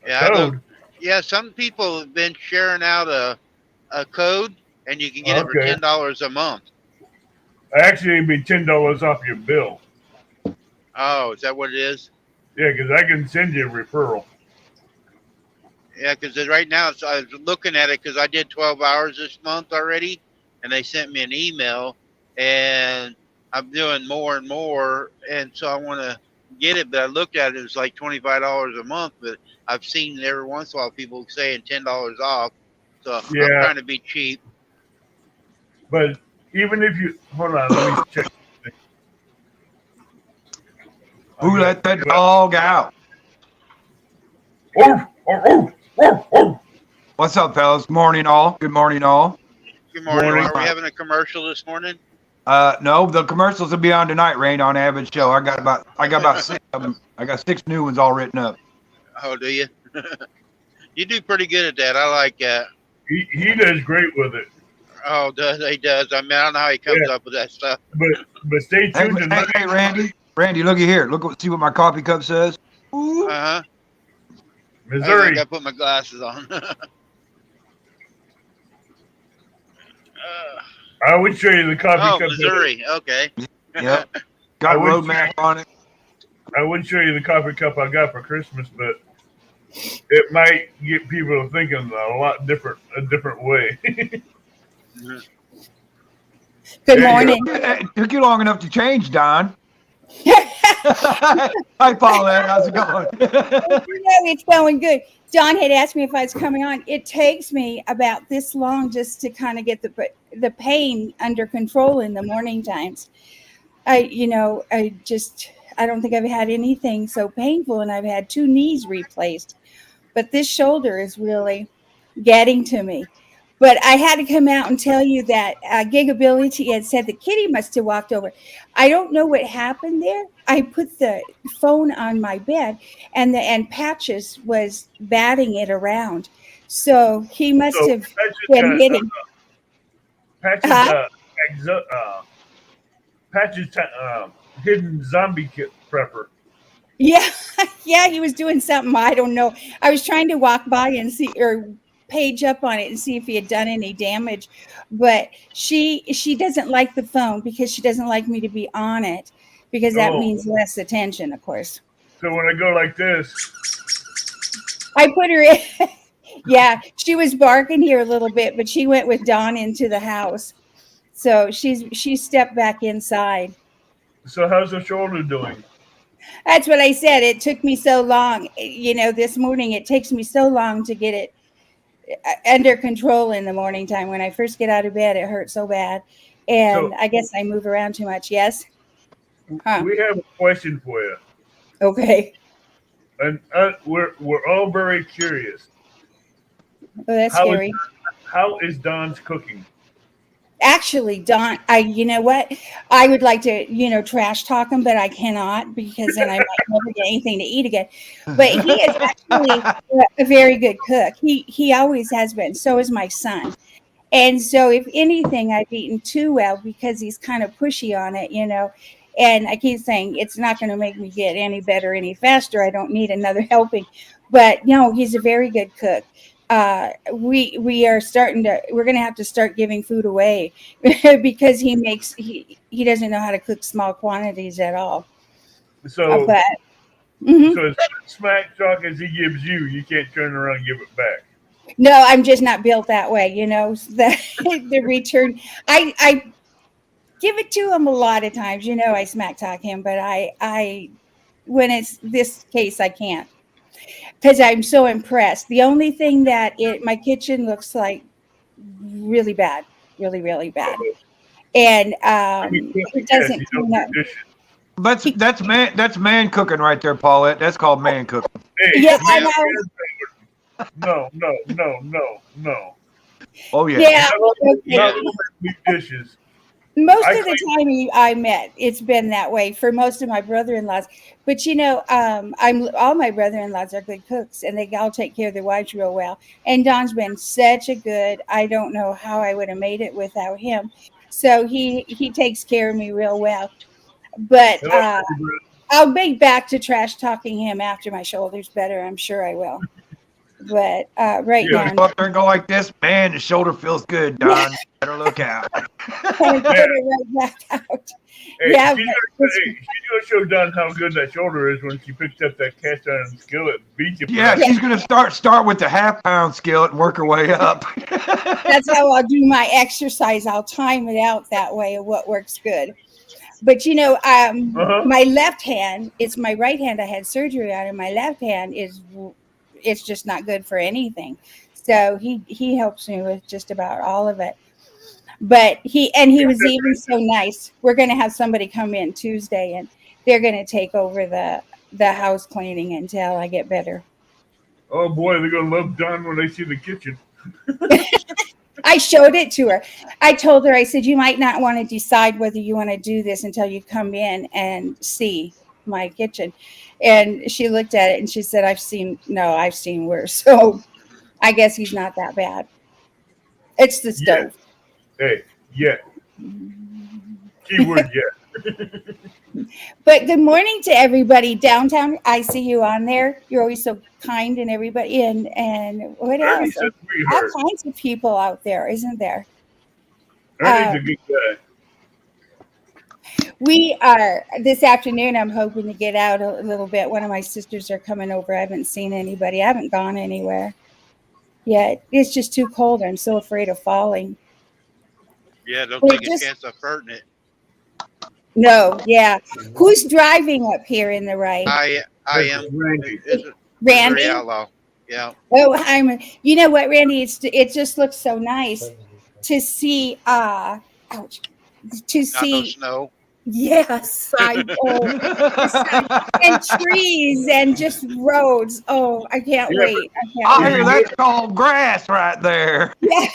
Yeah, I know. code, Yeah, some people have been sharing out a code, and you can get it for okay, $10 a month. actually it'd be $10 off your bill. Oh, is that what it is? Yeah, because I can send you a referral. Yeah, because right now I was looking at it because I did 12 hours this month already, and they sent me an email, and I'm doing more and more, and so I want to get it. But I looked at it; it was like $25 a month. But I've seen every once in a while people saying $10 off, so I'm Yeah, trying to be cheap. but even if you hold on, let me check. Who let that dog out? Oh, oh, oh, oh, oh. What's up, fellas? Morning, all. Good morning, all. Good morning. Morning. Are we having a commercial this morning? No, the commercials will be on tonight, Rain, on Avid Show. I got about 6 of them. I got 6 new ones all written up. Oh, do you? You do pretty good at that. I like that. He does great with it. Oh, he does. I mean, I don't know how he comes Yeah. up with that stuff. But stay Hey, tuned tonight. hey, Randy. Randy, looky here. See what my coffee cup says. Ooh. Uh-huh. I Missouri. got to put my glasses on. I would show you the coffee Oh, cup. Missouri. Okay. Yep. Got a I would roadmap on it. I would show you the coffee cup I got for Christmas, but it might get people thinking a different way. Good There you morning. It took you long enough to change, Don. Hi, Paulette. How's it going? It's going good. Don had asked me if I was coming on. It takes me about this long just to kind of get the pain under control in the morning times. I don't think I've had anything so painful, and I've had 2 knees replaced. But this shoulder is really getting to me. But I had to come out and tell you that Gigability had said that Kitty must have walked over. I don't know what happened there. I put the phone on my bed, and Patches was batting it around. So he must So have been hitting. Patches hidden zombie kit prepper. Yeah, yeah, he was doing something. I don't know. I was trying to walk by and see or page up on it and see if he had done any damage, but she doesn't like the phone because she doesn't like me to be on it because that means less attention, of course. So when I go like this, I put her in. Yeah, she was barking here a little bit, but she went with Dawn into the house, so she stepped back inside. so how's the shoulder doing? That's what I said. It took me so long. This morning it takes me so long to get it under control in the morning time. When I first get out of bed, it hurts so bad. And So- I guess I move around too much. Yes? Huh. We have a question for you, Okay. and we're all very curious. Oh, that's How is- scary. How is Don's cooking? Actually, Don, you know what? I would like to, trash talk him, but I cannot because then I might never get anything to eat again. But he is actually a very good cook. He always has been. So is my son. And so, if anything, I've eaten too well because he's kind of pushy on it. And I keep saying it's not going to make me get any better any faster. I don't need another helping. But no, he's a very good cook. We're going to have to start giving food away because he doesn't know how to cook small quantities at all. So, But mhm. so as smack talk as he gives you, you can't turn around and give it back. No, I'm just not built that way. The return, I give it to him a lot of times. I smack talk him, but I when it's this case, I can't. Because I'm so impressed. The only thing that my kitchen looks like really bad, really, really bad. And it doesn't clean up. That's man cooking right there, Paulette. That's called man cooking. Hey, Yeah, I man, know. No. Oh yeah. Yeah. Not Okay. meat dishes. Most I of the time I met, it's been that way for most of my brother-in-laws. But all my brother-in-laws are good cooks, and they all take care of their wives real well. And Don's been such a good. I don't know how I would have made it without him. So he takes care of me real well. But I'll be back to trash talking him after my shoulder's better. I'm sure I will. But right You now, go up there and go like this, man. The shoulder feels good, Don. Better look out. I'm gonna put it right back out. Hey, Yeah, she's but gonna show Don how good that shoulder is when she picks up that cast iron skillet and beats you. Yeah, she's gonna start with the half-pound skillet and work her way up. that's how I'll do my exercise. I'll time it out that way of what works good. But my left hand, it's my right hand I had surgery on, and my left hand it's just not good for anything. So he helps me with just about all of it. But he was even so nice. We're going to have somebody come in Tuesday, and they're going to take over the house cleaning until I get better. Oh boy, they're gonna love Don when they see the kitchen. I showed it to her. I told her, I said, you might not want to decide whether you want to do this until you come in and see my kitchen. And she looked at it and she said, I've seen worse. So I guess he's not that bad. It's the stove. Hey, yeah. Keyword, yeah. But good morning to everybody downtown. I see you on there. You're always so kind and everybody. And what else? Ernie's a All sweetheart. kinds of people out there, isn't there? Ernie's a good guy. We are this afternoon. I'm hoping to get out a little bit. One of my sisters are coming over. I haven't seen anybody. I haven't gone anywhere yet. It's just too cold. I'm so afraid of falling. Yeah, don't Well, take a chance of hurting it. No, yeah. Who's driving up here in the right? I am. Randy. It's Randy. Outlaw. Yeah. Oh, you know what, Randy? It just looks so nice to see. Ouch. To Not no see. snow. Yes, and trees and just roads. Oh, I can't Yeah, wait. I hear that's called grass right there. Yeah.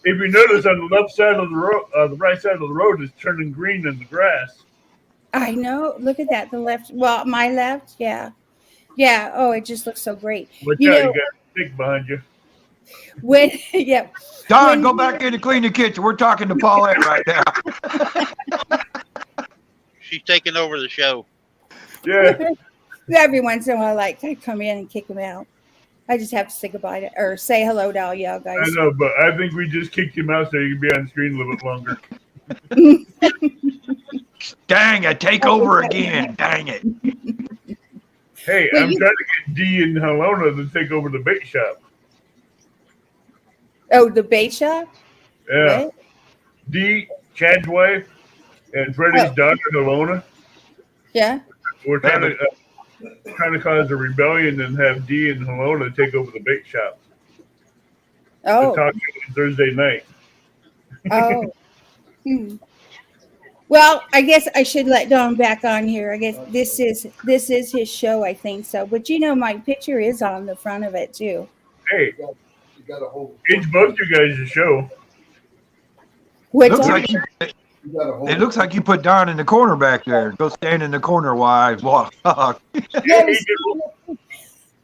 If you notice on the left side of the road, the right side of the road is turning green in the grass. I know. Look at that. The left. Well, my left. Yeah. Yeah. Oh, it just looks so great. Watch You out, know- you got a stick behind you. When yeah. Don, When go you- back in and clean the kitchen. We're talking to Paulette right now. She's taking over the show. Yeah. Every once in a while, I come in and kick him out. I just have to say goodbye to or say hello to all y'all guys. I know, but I think we just kicked him out so you can be on the screen a little bit longer. Dang it, take over again. Dang it. Hey, Well, I'm you- trying to get Dee and Helena to take over the bait shop. Oh, the bait shop. Yeah. What? Dee, Chad's wife, and Freddie's Oh. daughter, Helena. Yeah. We're trying to cause a rebellion and have Dee and Helena take over the bait shop. Oh. Talk Thursday night. Oh. Well, I guess I should let Don back on here. I guess this is his show, I think so. But my picture is on the front of it too. Hey, it's both you guys' show. What Looks Don? like you, You gotta hold it looks like you put Don in the corner back there. Go stand in the corner while I walk. Yeah, Yeah,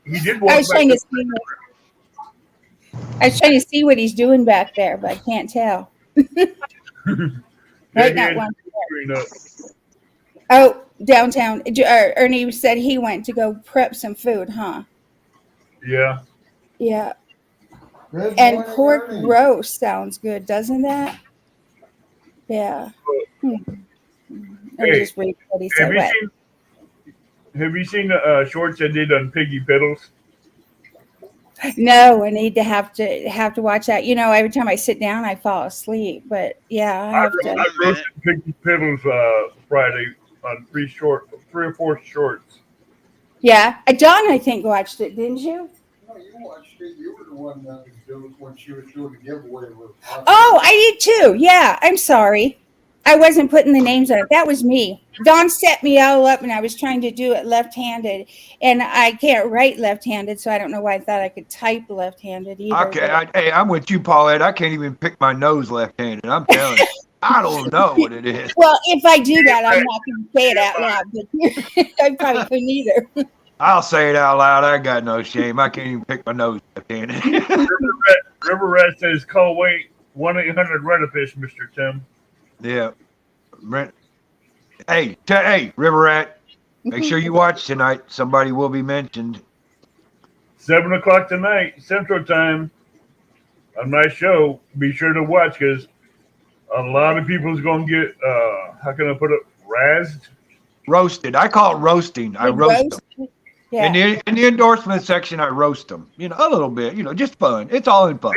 he did I walk was back. trying to see. I was trying to see what he's doing back there, but I can't tell. Yeah, Right he now, had one. screen up. Oh, downtown. Ernie said he went to go prep some food, huh? Yeah. Yeah. Good And morning, pork Ernie. roast sounds good, doesn't that? Yeah. Hmm. Let me Hey, just read what he Have said. you What? seen Have you seen the shorts I did on Piggy Pedals? No, I need to have to watch that. You know, every time I sit down, I fall asleep. But yeah, I have to. I roasted Piggy Pedals Friday on three or four shorts. Yeah, John, I think watched it, didn't you? No, you watched it. You were the one that was doing when she was doing the giveaway. Oh, I did too. Yeah, I'm sorry. I wasn't putting the names on it. That was me. Don set me all up, and I was trying to do it left-handed, and I can't write left-handed, so I don't know why I thought I could type left-handed either. Okay, hey, I'm with you, Paulette. I can't even pick my nose left-handed. I'm telling you, I don't know what it is. Well, if I do that, I'm not going to say it out loud, but I probably couldn't either. I'll say it out loud. I got no shame. I can't even pick my nose left-handed. River Rat says call Wayne 1-800-Rent-A-Fish, Mr. Tim. Yeah. Brent. Hey, River Rat. Make sure you watch tonight. Somebody will be mentioned. 7:00 tonight, Central Time, on my show. Be sure to watch because a lot of people's going to get, how can I put it, razzed? Roasted. I call it roasting. I roast them. Yeah. In the endorsement section, I roast them. You know, a little bit. You know, just fun. It's all in fun.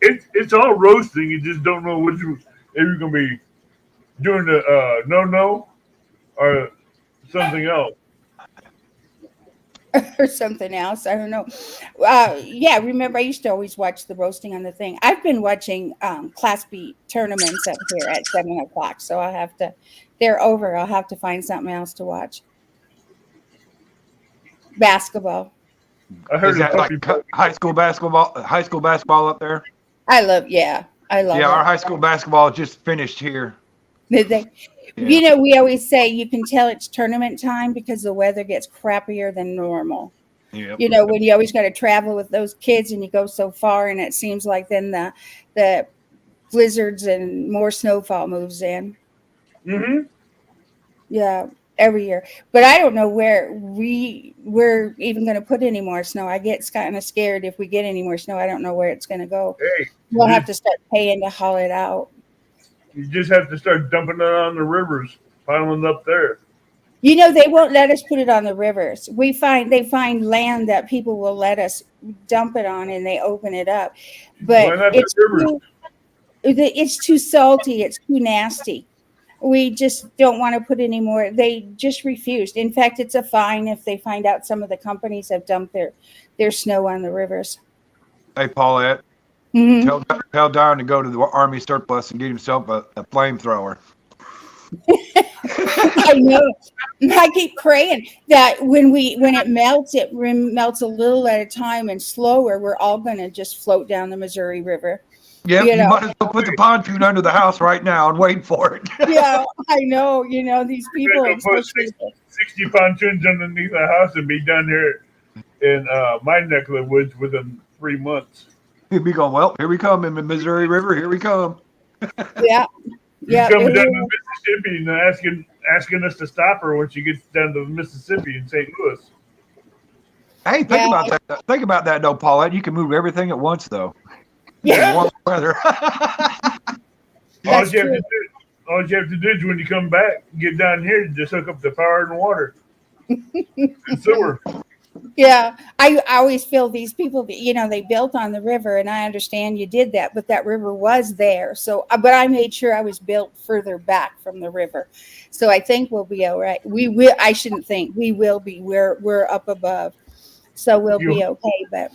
It's all roasting. You just don't know if you're going to be doing the no or something else. Or something else. I don't know. Yeah, remember, I used to always watch the roasting on the thing. I've been watching Class B tournaments up here at 7:00, so I'll have to, they're over. I'll have to find something else to watch. Basketball. I heard Is that like high school basketball up there? I love Yeah, it. our high school basketball just finished here. Did they? Yeah. You know, we always say you can tell it's tournament time because the weather gets crappier than normal. Yep. You know, when you always got to travel with those kids and you go so far, and it seems like then the blizzards and more snowfall moves in. Mm-hmm. Yeah, every year. But I don't know where we're even going to put any more snow. I get kind of scared if we get any more snow. I don't know where it's going to go. Hey, We'll have to start paying to haul it out. you just have to start dumping it on the rivers, piling it up there. You know, they won't let us put it on the rivers. They find land that people will let us dump it on, and they open it up. Why But not the rivers? it's too salty. It's too nasty. We just don't want to put any more. They just refused. In fact, it's a fine if they find out some of the companies have dumped their snow on the rivers. Hey, Paulette, Mhm. tell Don to go to the Army surplus and get himself a flamethrower. I know. I keep praying that when it melts a little at a time and slower. We're all going to just float down the Missouri River. Yep, You you know. might as well put the pontoon under the house right now and wait for it. Yeah, I know. You know, these people. Yeah, put 60 pontoons underneath the house and be done here in my neck of the woods within 3 months. He'd be going, well, here we come in the Missouri River. Here we come. Yeah. Yeah. She's coming down to Mississippi and asking us to stop her when she gets down to Mississippi in St. Louis. Hey, think about that. Think about that, though, Paulette. You can move everything at once, though. Yeah. Warm weather. That's true. All you have to do is when you come back, get down here, just hook up the power and water and sewer. Yeah, I always feel these people, you know, they built on the river, and I understand you did that, but that river was there. So, but I made sure I was built further back from the river. So I think we'll be all right. We will. I shouldn't think we will be. We're up above, so we'll be okay. But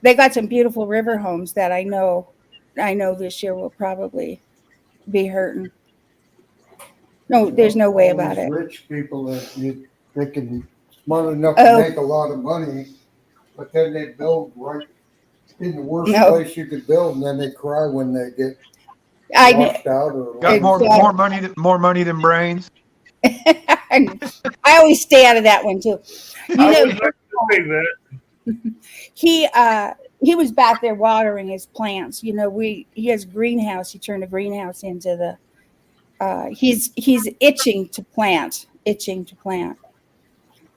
they got some beautiful river homes that I know this year will probably be hurting. No, there's no way All about these it. Rich people that they can smart enough Oh. to make a lot of money, but then they build right in the worst No. place you could build, and then they cry when they get I washed out or Got Exactly. more money than brains. I always stay out of that one too. You I know, would like to say that. he was back there watering his plants. You know, he has a greenhouse. He turned a greenhouse into the he's itching to plant.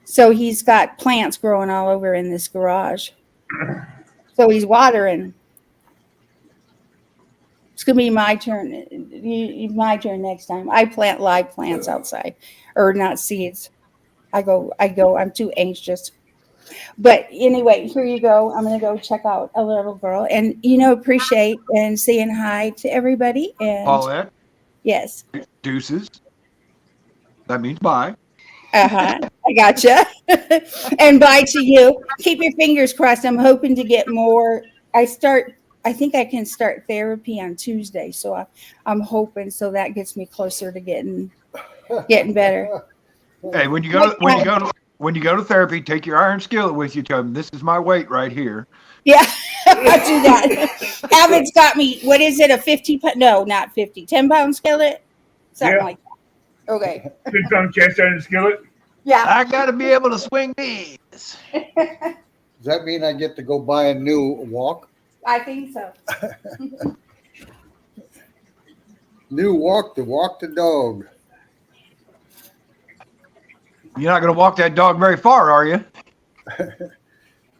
So he's got plants growing all over in this garage. So he's watering. It's gonna be my turn. My turn next time. I plant live plants outside, or not seeds. I go. I'm too anxious. But anyway, here you go. I'm gonna go check out a little girl, and appreciate and saying hi to everybody. And Paulette, yes, deuces. That means bye. I gotcha. And bye to you. Keep your fingers crossed. I'm hoping to get more. I think I can start therapy on Tuesday, so I'm hoping so that gets me closer to getting better. Hey, when you go to therapy, take your iron skillet with you. Tell them this is my weight right here. Yeah, I'll do that. Alvin's got me. What is it? A 50? No, not 50. 10-pound skillet. Something Yeah. like that. Okay. 10-pound cast iron skillet. Yeah, I gotta be able to swing these. does that mean I get to go buy a new walk? I think so. New walk to walk the dog. You're not gonna walk that dog very far, are you?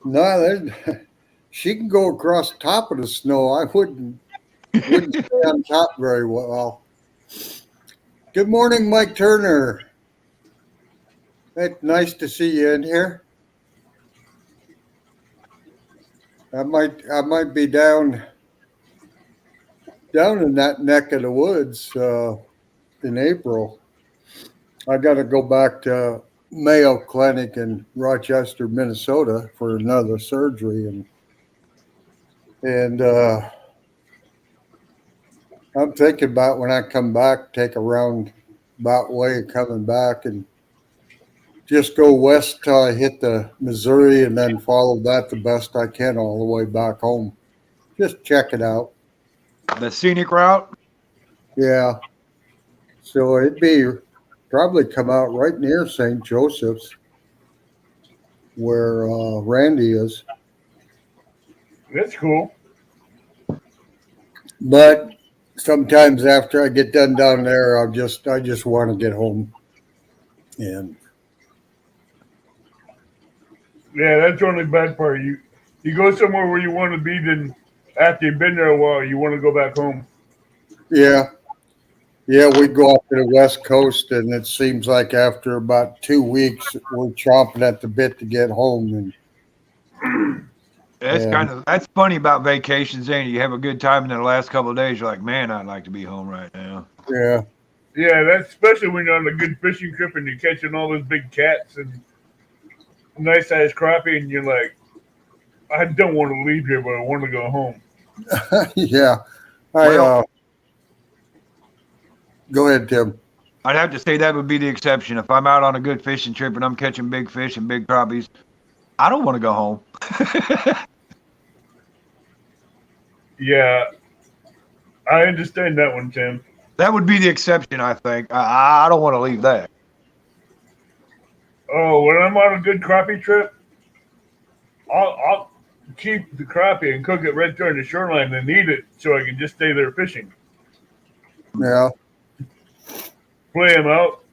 No, she can go across the top of the snow. I wouldn't stay on top very well. Good morning, Mike Turner. It's nice to see you in here. I might be down in that neck of the woods in April. I got to go back to Mayo Clinic in Rochester, Minnesota for another surgery, and I'm thinking about when I come back, take a roundabout way coming back and just go west till I hit the Missouri and then follow that the best I can all the way back home. Just check it out. The scenic route. Yeah. So it'd be probably come out right near St. Joseph's where Randy is. That's cool. But sometimes after I get done down there, I just want to get home. And Yeah, that's the only bad part. You go somewhere where you want to be, then after you've been there a while, you want to go back home. yeah, we go up to the West Coast, and it seems like after about 2 weeks, we're chomping at the bit to get home. And That's funny about vacations, ain't it? You have a good time, and then the last couple of days, you're like, man, I'd like to be home right now. yeah, Yeah, that's especially when you're on a good fishing trip and you're catching all those big cats and nice sized crappie, and you're like, I don't want to leave here, but I want to go home. yeah. Well- Go ahead, Tim. I'd have to say that would be the exception. If I'm out on a good fishing trip and I'm catching big fish and big crappies, I don't want to go home. Yeah, I understand that one, Tim. That would be the exception, I think. I don't want to leave that. Oh, when I'm on a good crappie trip, I'll keep the crappie and cook it right there in the shoreline and eat it so I can just stay there fishing. Yeah, Play them out,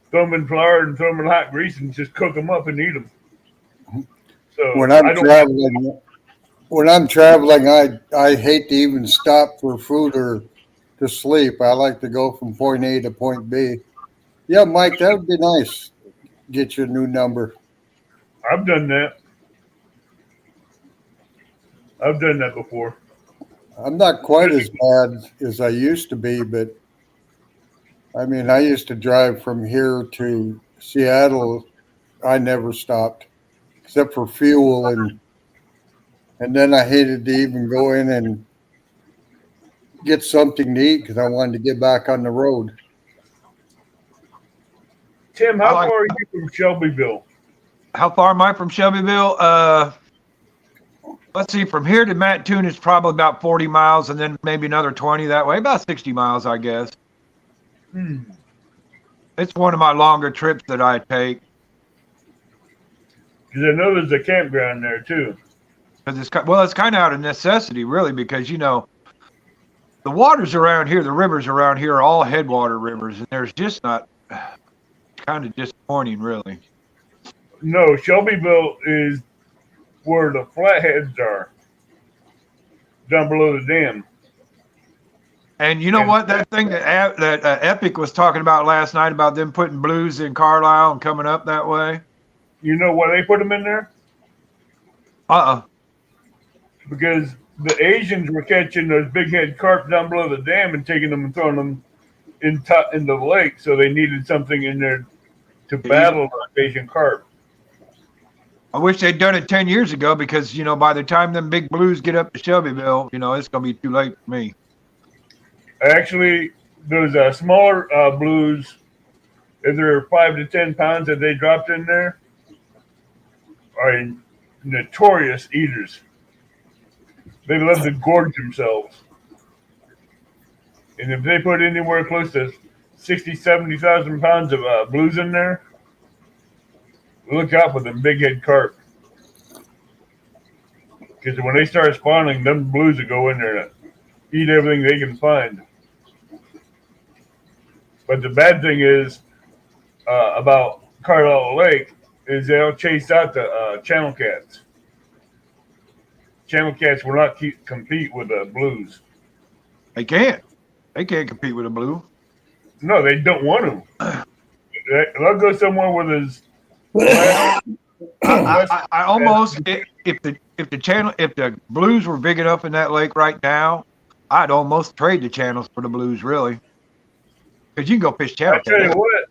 throw them in flour and throw them in hot grease and just cook them up and eat them. So when I'm traveling, I hate to even stop for food or to sleep. I like to go from point A to point B. Yeah, Mike, that would be nice. Get your new number. I've done that. I've done that before. I'm not quite as bad as I used to be, but I mean, I used to drive from here to Seattle. I never stopped except for fuel, and then I hated to even go in and get something to eat because I wanted to get back on the road. Tim, how far are you from Shelbyville? How far am I from Shelbyville? let's see, from here to Mattoon is probably about 40 miles, and then maybe another 20 that way, about 60 miles, I guess. It's one of my longer trips that I take. Because I know there's a campground there too. Because it's kind of out of necessity, really, because the waters around here, the rivers around here are all headwater rivers, and there's just not. It's kind of disappointing, really. No, Shelbyville is where the flatheads are, down below the dam. And you know what? That thing that Epic was talking about last night about them putting blues in Carlisle and coming up that way. You know why they put them in there? Because the Asians were catching those big head carp down below the dam and taking them and throwing them into the lake. So they needed something in there to battle the Asian carp. I wish they'd done it 10 years ago because, by the time them big blues get up to Shelbyville, it's going to be too late for me. Actually, those smaller blues, if they're 5 to 10 pounds that they dropped in there, are notorious eaters. They love to gorge themselves. And if they put anywhere close to 60, 70,000 pounds of blues in there, look out for them big head carp. Because when they start spawning, them blues will go in there to eat everything they can find. But the bad thing is about Carlisle Lake is they'll chase out the channel cats. Channel cats will not compete with the blues. They can't. They can't compete with a blue. No, they don't want to. They'll go somewhere where there's. I almost, if the blues were big enough in that lake right now, I'd almost trade the channels for the blues, really. Because you can go fish channel. I tell you what,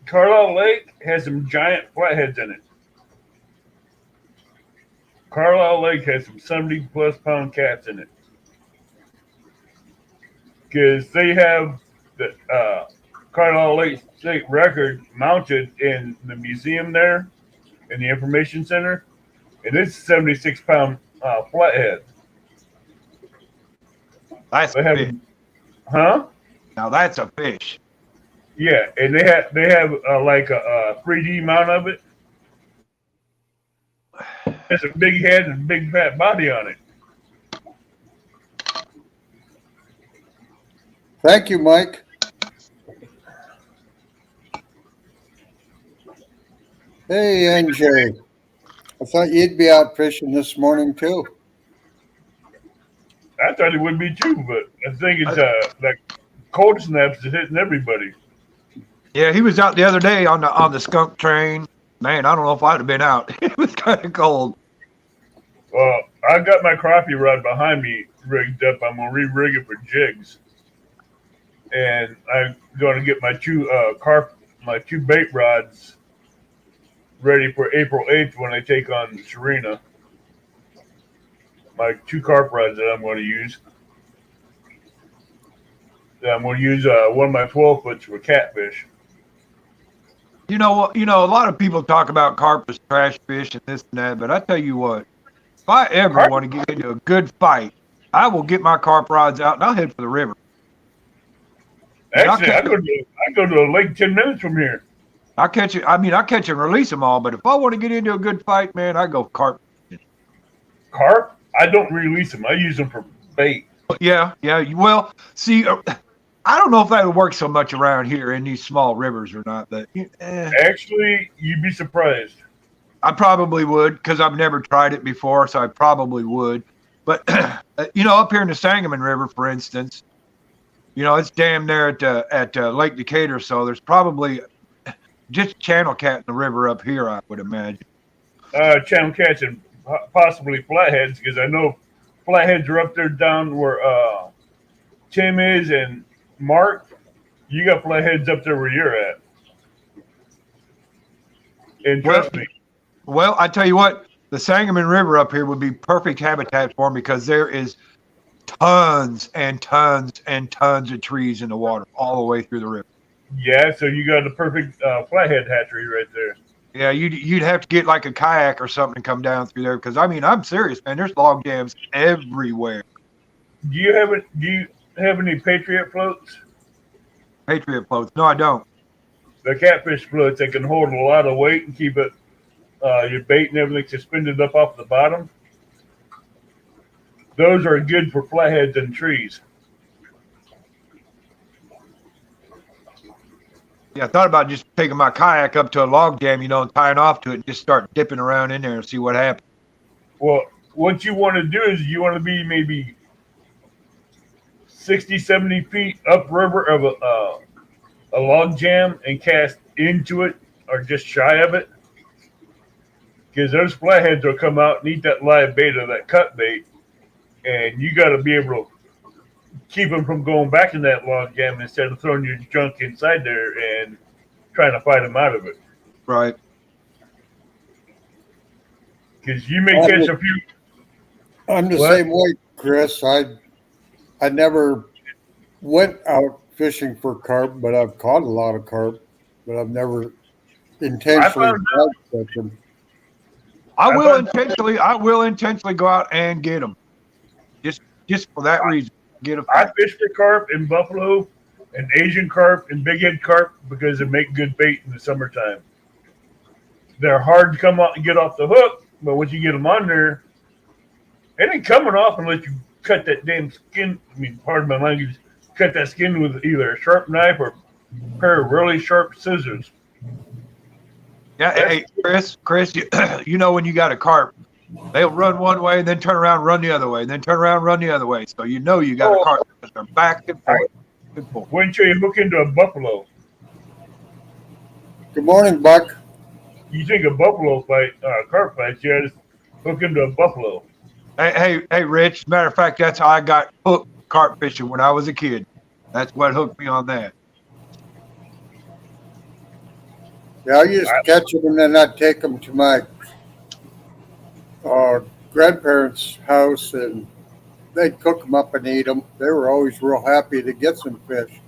Carlisle Lake has some giant flatheads in it. Carlisle Lake has some 70-plus pound cats in it. Because they have the Carlisle Lake State record mounted in the museum there, in the information center, and it's 76-pound flathead. That's They a have, fish. huh? Now that's a fish. Yeah, and they have like a 3D mount of it. It's a big head and big fat body on it. Thank you, Mike. Hey, NJ. I thought you'd be out fishing this morning too. I thought it would be too, but I think it's like cold snaps is hitting everybody. Yeah, he was out the other day on the skunk train. Man, I don't know if I'd have been out. It was kind of cold. Well, I got my crappie rod behind me rigged up. I'm gonna re-rig it for jigs, and I'm gonna get my two bait rods ready for April 8th when I take on Serena. My two carp rods that I'm going to use. I'm going to use one of my 12 foots for catfish. A lot of people talk about carp as trash fish and this and that, but I tell you what, if I ever want to get into a good fight, I will get my carp rods out and I'll head for the river. Actually, I go to a lake 10 minutes from here. I catch it. I mean, I catch and release them all, but if I want to get into a good fight, man, I go carp. Carp? I don't release them. I use them for bait. Yeah. Well, see, I don't know if that would work so much around here in these small rivers or not, but Actually, you'd be surprised. I probably would because I've never tried it before, so I probably would. But up here in the Sangamon River, for instance, it's damn near at Lake Decatur, so there's probably just channel cat in the river up here, I would imagine. Channel cats and possibly flatheads, because I know flatheads are up there down where Tim is and Mark. You got flatheads up there where you're at. And trust me. Well, I tell you what, the Sangamon River up here would be perfect habitat for them because there is tons and tons and tons of trees in the water all the way through the river. Yeah, so you got the perfect flathead hatchery right there. Yeah, you'd have to get like a kayak or something to come down through there because I mean I'm serious, man. There's log jams everywhere. Do you have any Patriot floats? Patriot floats. No, I don't. The catfish floats, they can hold a lot of weight and keep it your bait and everything suspended up off the bottom. Those are good for flatheads and trees. Yeah, I thought about just taking my kayak up to a log jam, you know, and tying off to it and just start dipping around in there and see what happens. Well, what you want to do is you want to be maybe 60, 70 feet upriver of a log jam and cast into it or just shy of it. Because those flatheads will come out and eat that live bait or that cut bait. And you got to be able to keep them from going back in that log jam instead of throwing your junk inside there and trying to fight them out of it. Right. Because you may catch a few. I'm the What? same way, Chris. I never went out fishing for carp, but I've caught a lot of carp, but I've never intentionally catch them. I will intentionally go out and get them. Just for that reason. Get a I fish for carp in buffalo and Asian carp and big head carp because they make good bait in the summertime. They're hard to come out and get off the hook, but once you get them on there, it ain't coming off unless you cut that damn skin. I mean, pardon my language, cut that skin with either a sharp knife or a pair of really sharp scissors. Yeah, hey, Chris, you know when you got a carp, they'll run one way and then turn around, run the other way, and then turn around, run the other way. So you know you got a carp because they're back and forth. Good point. When you hook into a buffalo, Good morning, Buck. you think a buffalo fight, carp fight, you gotta hook into a buffalo. Hey, Rich. Matter of fact, that's how I got hooked carp fishing when I was a kid. That's what hooked me on that. Yeah, I used to catch them and then I'd take them to my grandparents' house and they'd cook them up and eat them. They were always real happy to get some fish.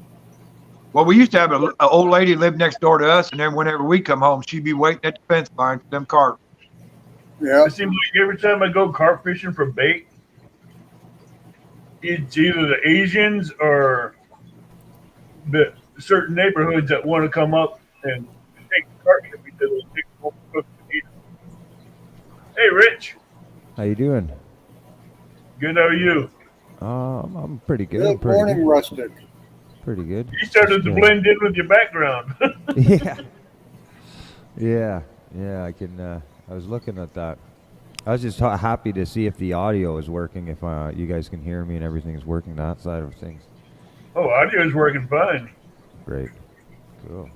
Well, we used to have an old lady live next door to us, and then whenever we come home, she'd be waiting at the fence line for them carp. Yeah, It seems like every time I go carp fishing for bait, it's either the Asians or the certain neighborhoods that want to come up and take the carp because they take them home and cook and eat them. Hey, Rich. How you doing? Good, how are you? I'm pretty good. good morning, Rustic. Pretty good. You started to Just, blend in with your background. Yeah. I can. I was looking at that. I was just happy to see if the audio is working, if you guys can hear me and everything's working, that side of things. Oh, audio's working fine. Great. Cool.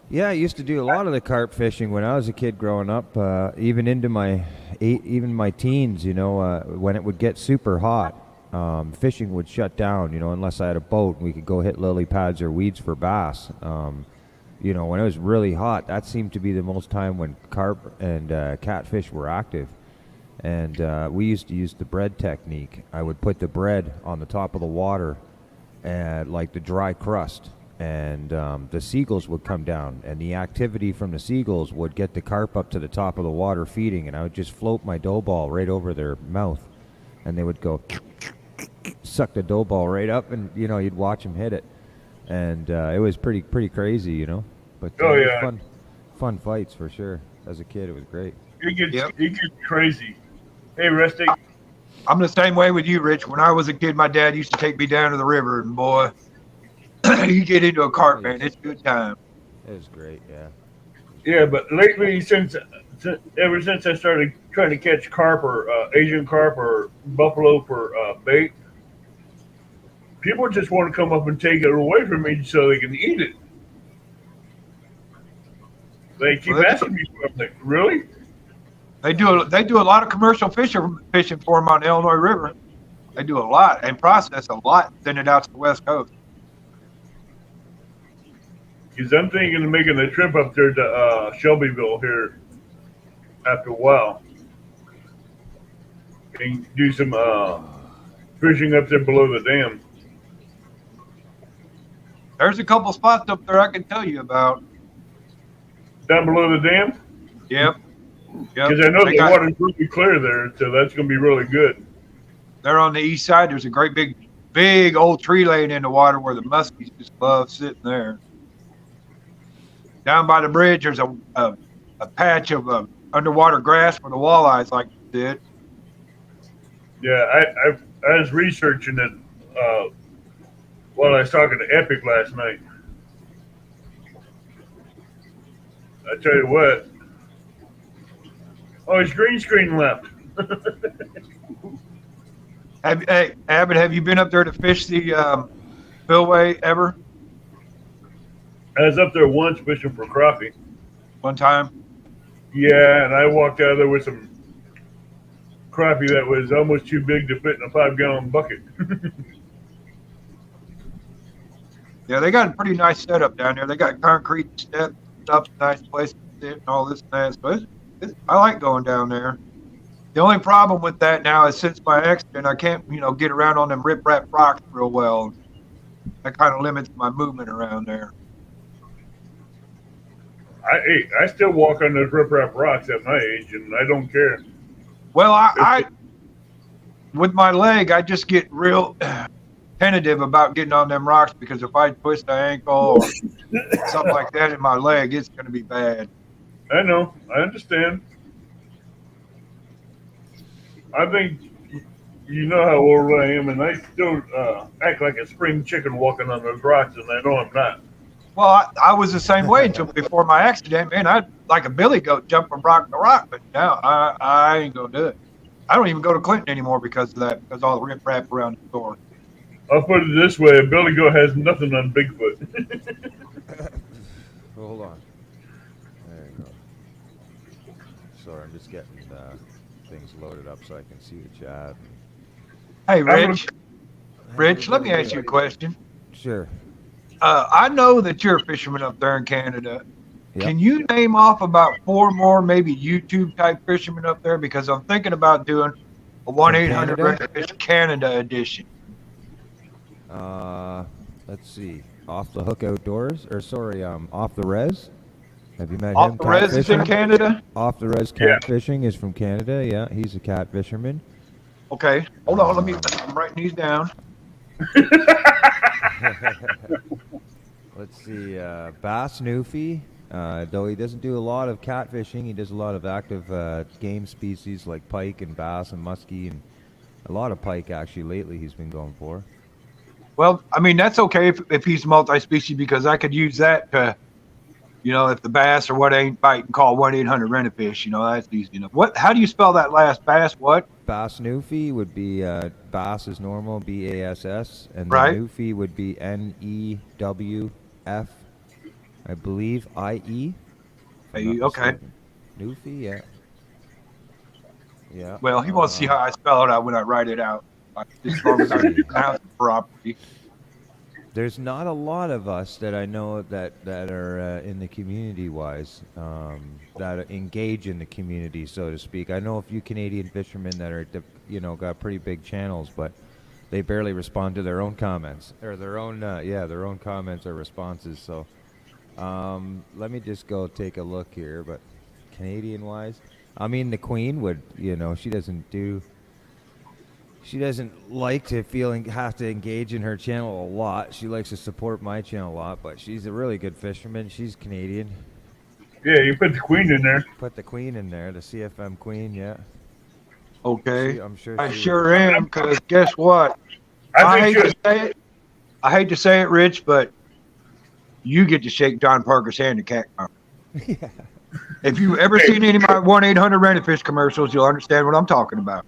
Yeah, I used to do a lot of the carp fishing when I was a kid growing up, even into my teens, you know, when it would get super hot. Fishing would shut down, you know, unless I had a boat and we could go hit lily pads or weeds for bass. You know, when it was really hot, that seemed to be the most time when carp and catfish were active. And we used to use the bread technique. I would put the bread on the top of the water, and like the dry crust, and the seagulls would come down, and the activity from the seagulls would get the carp up to the top of the water feeding, and I would just float my dough ball right over their mouth, and they would go suck the dough ball right up, and you know, you'd watch them hit it, and it was pretty crazy, you know. But Oh, it was yeah. fun fights for sure. As a kid, it was great. It Yep. gets crazy. Hey, Rustic. I'm the same way with you, Rich. When I was a kid, my dad used to take me down to the river, and boy, you get into a carp, man. It's a good time. It was great, yeah. Yeah, but lately, ever since I started trying to catch carp or Asian carp or buffalo for bait, people just want to come up and take it away from me so they can eat it. They keep Well, asking me for it. I'm like, really? They do a lot of commercial fishing for them on the Illinois River. They do a lot and process a lot, send it out to the West Coast. Because I'm thinking of making a trip up there to Shelbyville here after a while and do some fishing up there below the dam. There's a couple spots up there I can tell you about. Down below the dam? Yep. Because I know They the got- water's really clear there, so that's going to be really good. They're on the east side. There's a great big old tree laying in the water where the muskies just love sitting there. Down by the bridge, there's a patch of underwater grass where the walleyes like to sit. Yeah, I was researching it while I was talking to Epic last night. I tell you what. Oh, his green screen left. Hey, Abbott, have you been up there to fish the spillway ever? I was up there once fishing for crappie. One time? Yeah, and I walked out of there with some crappie that was almost too big to fit in a 5-gallon bucket. Yeah, they got a pretty nice setup down there. They got concrete steps up, nice place to sit, and all this and that. So I like going down there. The only problem with that now is since my accident, I can't, get around on them rip-rap rocks real well. That kind of limits my movement around there. I still walk on those rip-rap rocks at my age, and I don't care. Well, I with my leg, I just get real tentative about getting on them rocks because if I twist an ankle or something like that in my leg, it's going to be bad. I know. I understand. I think you know how old I am, and I still act like a spring chicken walking on those rocks, and I know I'm not. Well, I was the same way until before my accident, man. I'd like a billy goat jump from rock to rock, but now I ain't going to do it. I don't even go to Clinton anymore because of that, because all the rip-rap around the store. I'll put it this way: a billy goat has nothing on Bigfoot. Hold on. There you go. Sorry, I'm just getting things loaded up so I can see the chat. Hey, Rich, let me ask you a question. Sure. I know that you're a fisherman up there in Canada. Yep. Can you name off about 4 more maybe YouTube type fishermen up there? Because I'm thinking about doing a 1-800 Canada? Redfish Canada edition. Let's see. Off the Hook Outdoors, or sorry, Off the Res. Have you met him? Off the res is in catfishing? Canada? Off the Res Yeah. Catfishing is from Canada. Yeah, he's a cat fisherman. Okay. Hold on, I'm writing these down. Let's see. Bass Newfie. Though he doesn't do a lot of catfishing, he does a lot of active game species like pike and bass and muskie, and a lot of pike actually lately he's been going for. Well, I mean, that's okay if he's multi-species because I could use that to, if the bass or what ain't biting, call 1-800 Rent-A-Fish. That's easy enough. How do you spell that last bass? What? Bass Newfie would be bass is normal, BASS, and the Right. Newfie would be NEWF, I believe, IE. Okay. Newfie, yeah. Yeah. Well, he wants to see how I spell it out when I write it out. As long as I pronounce it properly. There's not a lot of us that I know that are in the community wise, that engage in the community, so to speak. I know a few Canadian fishermen that are, got pretty big channels, but they barely respond to their own comments or their own comments or responses. So let me just go take a look here. But Canadian wise, I mean, the Queen would, she doesn't like to have to engage in her channel a lot. She likes to support my channel a lot, but she's a really good fisherman. She's Canadian. Yeah, you put the Queen in there. Put the Queen in there, the CFM Queen, yeah. Okay. I'm sure I she sure am, because guess what? I hate to say it. I hate to say it, Rich, but you get to shake John Parker's hand at Cat Con. Yeah. If you've ever seen any of my 1-800 Rent-A-Fish commercials, you'll understand what I'm talking about.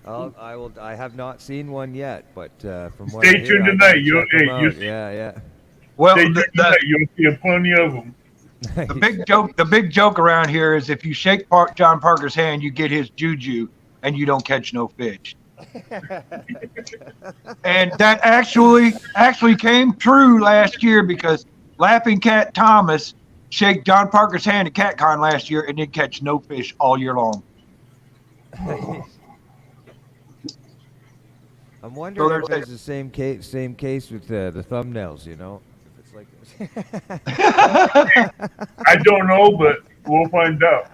I have not seen one yet, but from what Stay I hear, tuned I tonight. gotta You'll- check 'em hey, you- out. Yeah. Well, Stay tuned tonight. You'll see plenty of them. the big joke around here is if you shake John Parker's hand, you get his juju, and you don't catch no fish. And that actually came true last year because Laughing Cat Thomas shake John Parker's hand at CatCon last year and didn't catch no fish all year long. I'm wondering So if there's it's the same case with the thumbnails. If it's like this. I don't know, but we'll find out.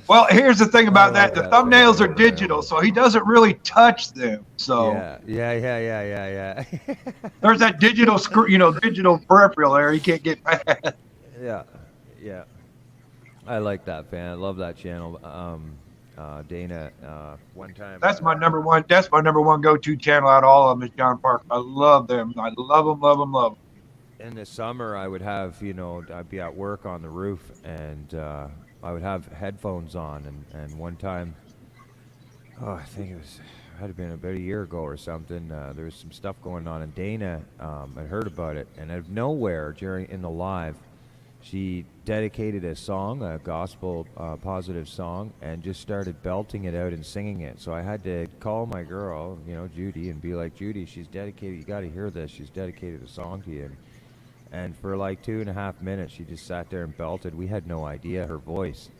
Well, here's the thing about I that. love The that. thumbnails are digital, so he doesn't really touch them. So Yeah. there's that digital digital peripheral there. He can't get past. Yeah. I like that, man. I love that channel. Dana, one time. That's my number one. That's my number one go-to channel out of all of them is John Parker. I love them. I love them. Love them. Love them. In the summer, I would have, I'd be at work on the roof, and I would have headphones on. And one time, I think it had to been about a year ago or something. There was some stuff going on, and Dana had heard about it, and out of nowhere, in the live, she dedicated a song, a gospel positive song, and just started belting it out and singing it. So I had to call my girl, Judy, and be like, Judy, she's dedicated. You got to hear this. She's dedicated a song to you. And for like 2.5 minutes, she just sat there and belted. We had no idea her voice,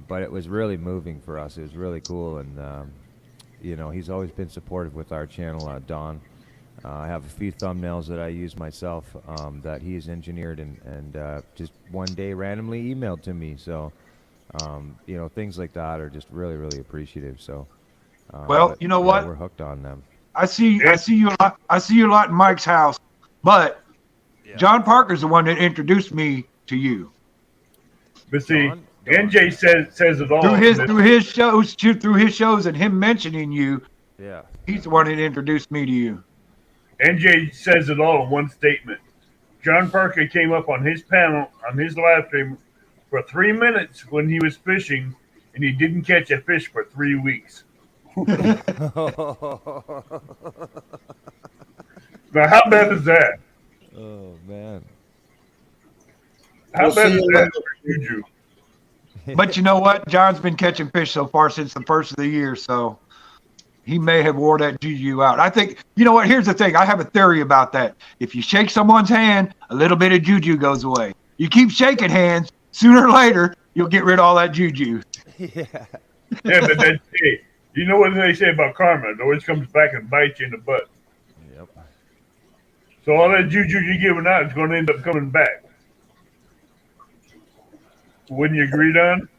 but it was really moving for us. It was really cool, and he's always been supportive with our channel, Don. I have a few thumbnails that I use myself that he's engineered and just one day randomly emailed to me. So, things like that are just really, really appreciative. So, Well, you know what? We're hooked on them. I see you a lot. I see you a lot in Mike's house, but John Parker's the one that introduced me to you But see, Don? NJ says it all. through his shows and him mentioning you. Yeah. He's the one that introduced me to you. NJ says it all in one statement. John Parker came up on his panel, on his live stream, for 3 minutes when he was fishing, and he didn't catch a fish for 3 weeks. Now, how bad is that? Oh man. How We'll bad see is you that for Juju? But you know what? John's been catching fish so far since the first of the year, so he may have wore that juju out. I think, you know what? Here's the thing. I have a theory about that. If you shake someone's hand, a little bit of juju goes away. You keep shaking hands, sooner or later, you'll get rid of all that juju. Yeah. Yeah, but hey, you know what they say about karma? It always comes back and bites you in the butt. Yep. So all that juju you're giving out is going to end up coming back. Wouldn't you agree, Don?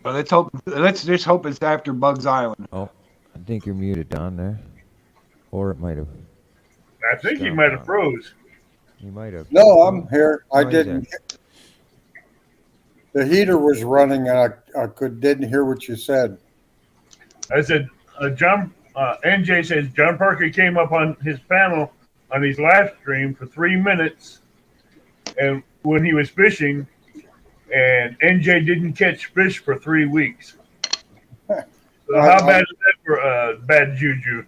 But let's just hope it's after Bugs Island. Oh, I think you're muted, Don. There, or it might have. I think he might have froze. You might have. No, I'm here. I Oh, he's didn't. The heater was running, and I didn't hear what you said. I said, NJ says John Parker came up on his panel on his live stream for 3 minutes, and when he was fishing, and NJ didn't catch fish for 3 weeks. So how bad is that for bad juju?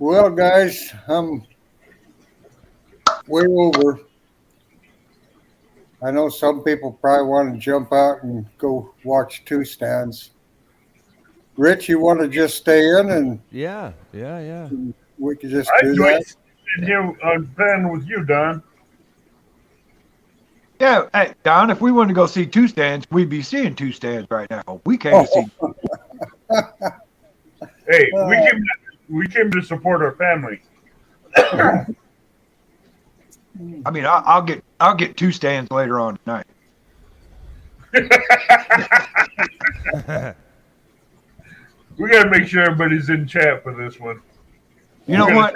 Well, guys, I'm way over. I know some people probably want to jump out and go watch two stands. Rich, you want to just stay in and Yeah. we could just I do enjoy that? sitting here on panel with you, Don. Yeah, hey, Don, if we wanted to go see two stands, we'd be seeing two stands right now. We came to see. Hey, we came to support our family. I mean, I'll get two stands later on tonight. We got to make sure everybody's in chat for this one. You know what?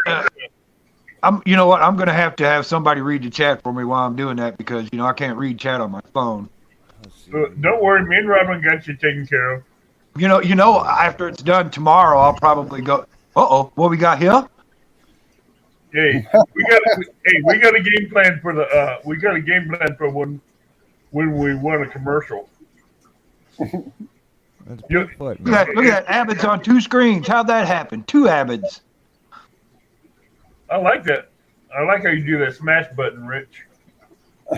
I'm going to have somebody read the chat for me while I'm doing that because I can't read chat on my phone. Don't worry, me and Robin got you taken care of. After it's done tomorrow, I'll probably go. What we got here? Hey, we got a game plan for when we want a commercial. That's You- Bigfoot, Look at that. Abbott's on two screens. How'd that happen? Two Abbots. I like that. I like how you do that smash button, Rich.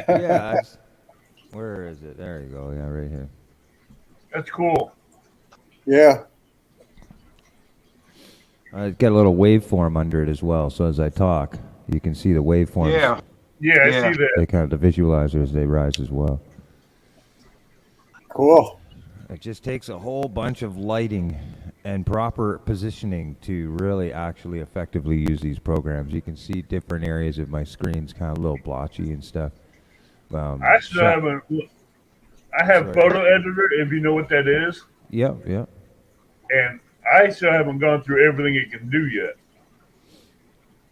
Yeah. Where is it? There you go. Yeah, right here. That's cool. Yeah. I get a little waveform under it as well, so as I talk, you can see the waveforms. Yeah. Yeah, I Yeah. see that. They kind of the visualizers they rise as well. Cool. It just takes a whole bunch of lighting and proper positioning to really actually effectively use these programs. You can see different areas of my screen's kind of a little blotchy and stuff. I still shot- haven't. I have Sorry. Photo Editor, if you know what that is, Yeah, yeah. and I still haven't gone through everything it can do yet.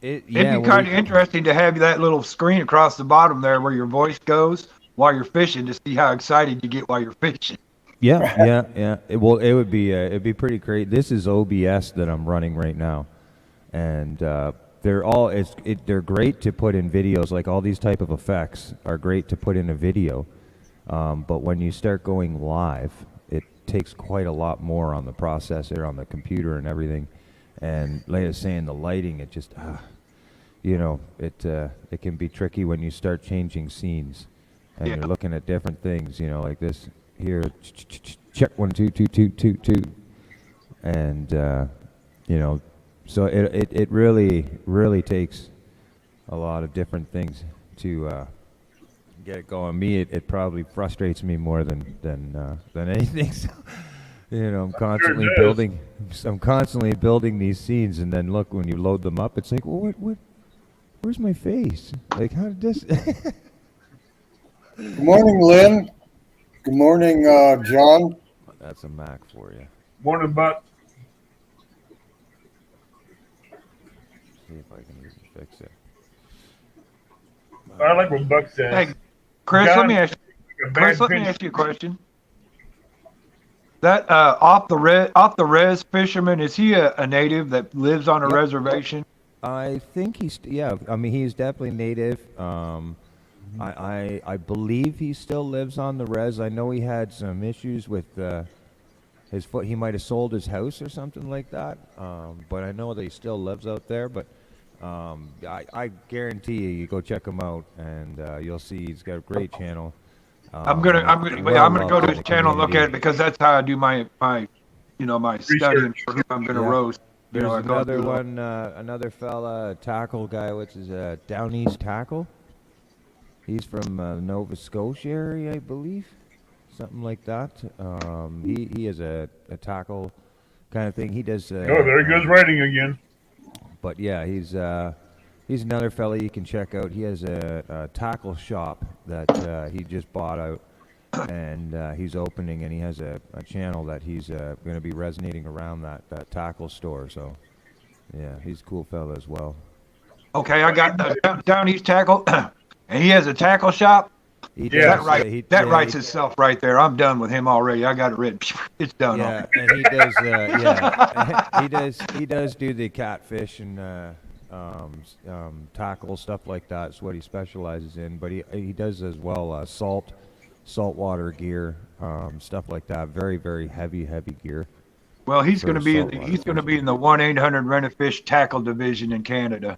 It'd be kind of interesting to have that little screen across the bottom there where your voice goes while you're fishing to see how excited you get while you're fishing. Yeah. It would be it'd be pretty great. This is OBS that I'm running right now, and they're great to put in videos. Like all these type of effects are great to put in a video, but when you start going live, it takes quite a lot more on the processor, on the computer, and everything. And like I was saying, the lighting, it just, it can be tricky when you start changing scenes, and Yeah. you're looking at different things, like this here, check 1 2 2 2 2 2, and so it really takes a lot of different things to get it going. It probably frustrates me more than anything. So, I'm constantly does. building these scenes, and then look, when you load them up, it's like, well, where's my face? Like, how did this? Good morning, Lynn. Good morning, John. That's a Mac for you. Morning, Buck. See if I can even fix it. I like what Buck says. Hey, Chris, John, let me ask you a question. That off the res fisherman, is he a native that lives on a reservation? I think he's I mean, he's definitely native. I believe he still lives on the res. I know he had some issues with his foot. He might have sold his house or something like that. But I know that he still lives out there. But I guarantee you go check him out, and you'll see he's got a great channel. I'm gonna go to his channel and look at it because that's how I do my studying for who I'm gonna roast. There's I go another through one, another fella, tackle guy, which is Down East Tackle. He's from Nova Scotia area, I believe, something like that. He is a tackle kind of thing. He does. Oh, there he goes writing again. But yeah, he's another fella you can check out. He has a tackle shop that he just bought out, and he's opening, and he has a channel that he's going to be resonating around that tackle store. So yeah, he's a cool fella as well. Okay, I got Down East Tackle, and he has a tackle shop. He Yeah, does, That writes itself right there. I'm done with him already. I got it written. It's done. Yeah, and he does. He does do the catfish and tackle stuff like that. It's what he specializes in. But he does as well saltwater gear, stuff like that. Very, very heavy gear. Well, he's For going to be saltwater he's going to be in the 1-800 Rent-A-Fish tackle division in Canada.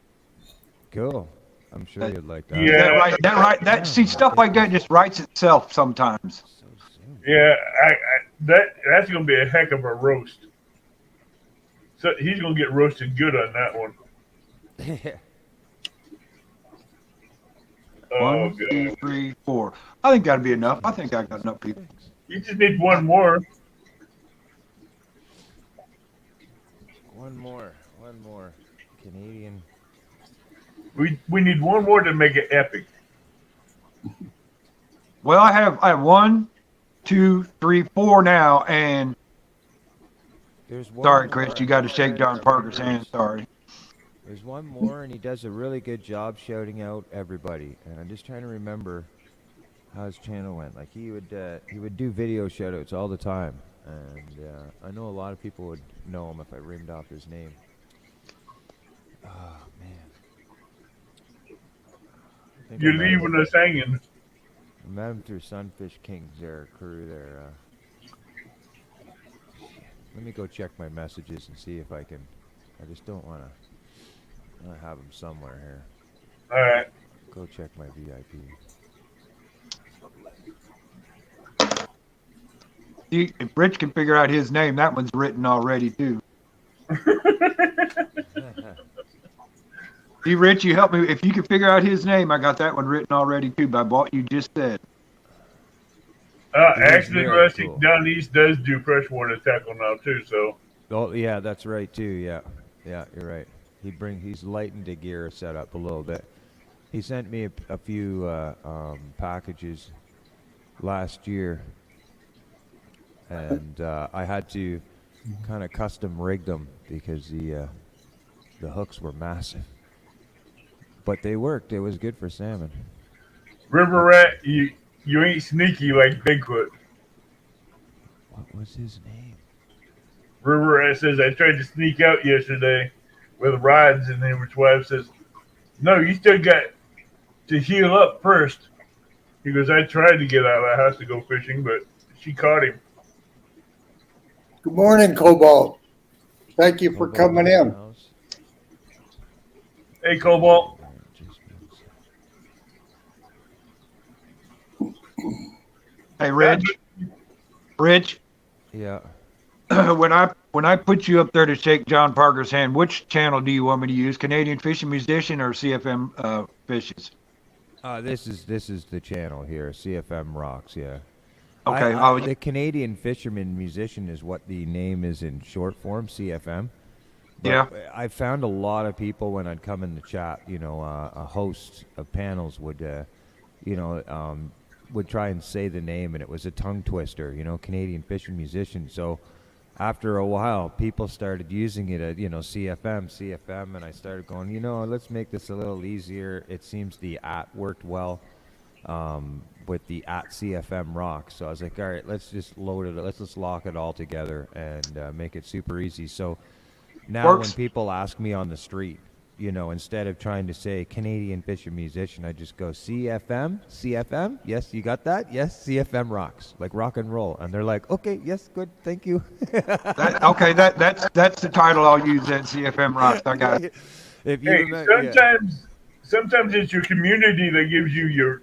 Cool. I'm sure you'd like that. Yeah. See, stuff like that just writes itself sometimes. Yeah, that's gonna be a heck of a roast. So he's gonna get roasted good on that one. Oh, 1, 2, 3, 4. I think that'd be enough. I think I got enough people. You just need one more. One more Canadian. We need one more to make it epic. Well, I have 1, 2, 3, 4 now, and There's one sorry, more. Chris, you got to shake John Parker's hand. Sorry. There's one more, and he does a really good job shouting out everybody. And I'm just trying to remember how his channel went. Like he would do video shoutouts all the time, and I know a lot of people would know him if I reamed off his name. Oh man. I think You're I met him- leaving us hanging. I met him through Sunfish Kings, their crew there. Let me go check my messages and see if I can. I just don't want to have him somewhere here. All right. Go check my VIP. See, if Rich can figure out his name, that one's written already too. See, Rich, you help me. If you can figure out his name, I got that one written already too by what you just said. It is Actually, really Rusty cool. down east does do freshwater tackle now too. So Oh yeah, that's right too. Yeah, yeah, you're right. He's lightened the gear setup a little bit. He sent me a few packages last year, and I had to kind of custom rig them because the hooks were massive, but they worked. It was good for salmon. River Rat, you ain't sneaky like Bigfoot. What was his name? River Rat says I tried to sneak out yesterday with rods, and then his wife says, "No, you still got to heal up first." He goes, "I tried to get out of the house to go fishing, but she caught him." Good morning, Cobalt. Thank you for Cobalt coming in. House. Hey, Cobalt. Hey, Rich, Yeah. when I put you up there to shake John Parker's hand, which channel do you want me to use? Canadian Fishing Musician or CFM Fishes? This is the channel here, CFM Rocks. Yeah. Okay, The Canadian Fisherman Musician is what the name is in short form, CFM. But Yeah. I found a lot of people when I'd come in the chat, a host of panels would, would try and say the name, and it was a tongue twister, Canadian Fishing Musician. So after a while, people started using it at, CFM, and I started going, let's make this a little easier. It seems the @ worked well with the @ CFM Rocks. So I was like, all right, let's just load it. Let's just lock it all together and make it super easy. So now Works. when people ask me on the street, instead of trying to say Canadian Fisher Musician, I just go CFM. Yes, you got that? Yes, CFM Rocks, like rock and roll. And they're like, okay, yes, good, thank you. That's the title I'll use then, CFM Rocks. I got it. If you Hey, remember, sometimes it's your community that gives you your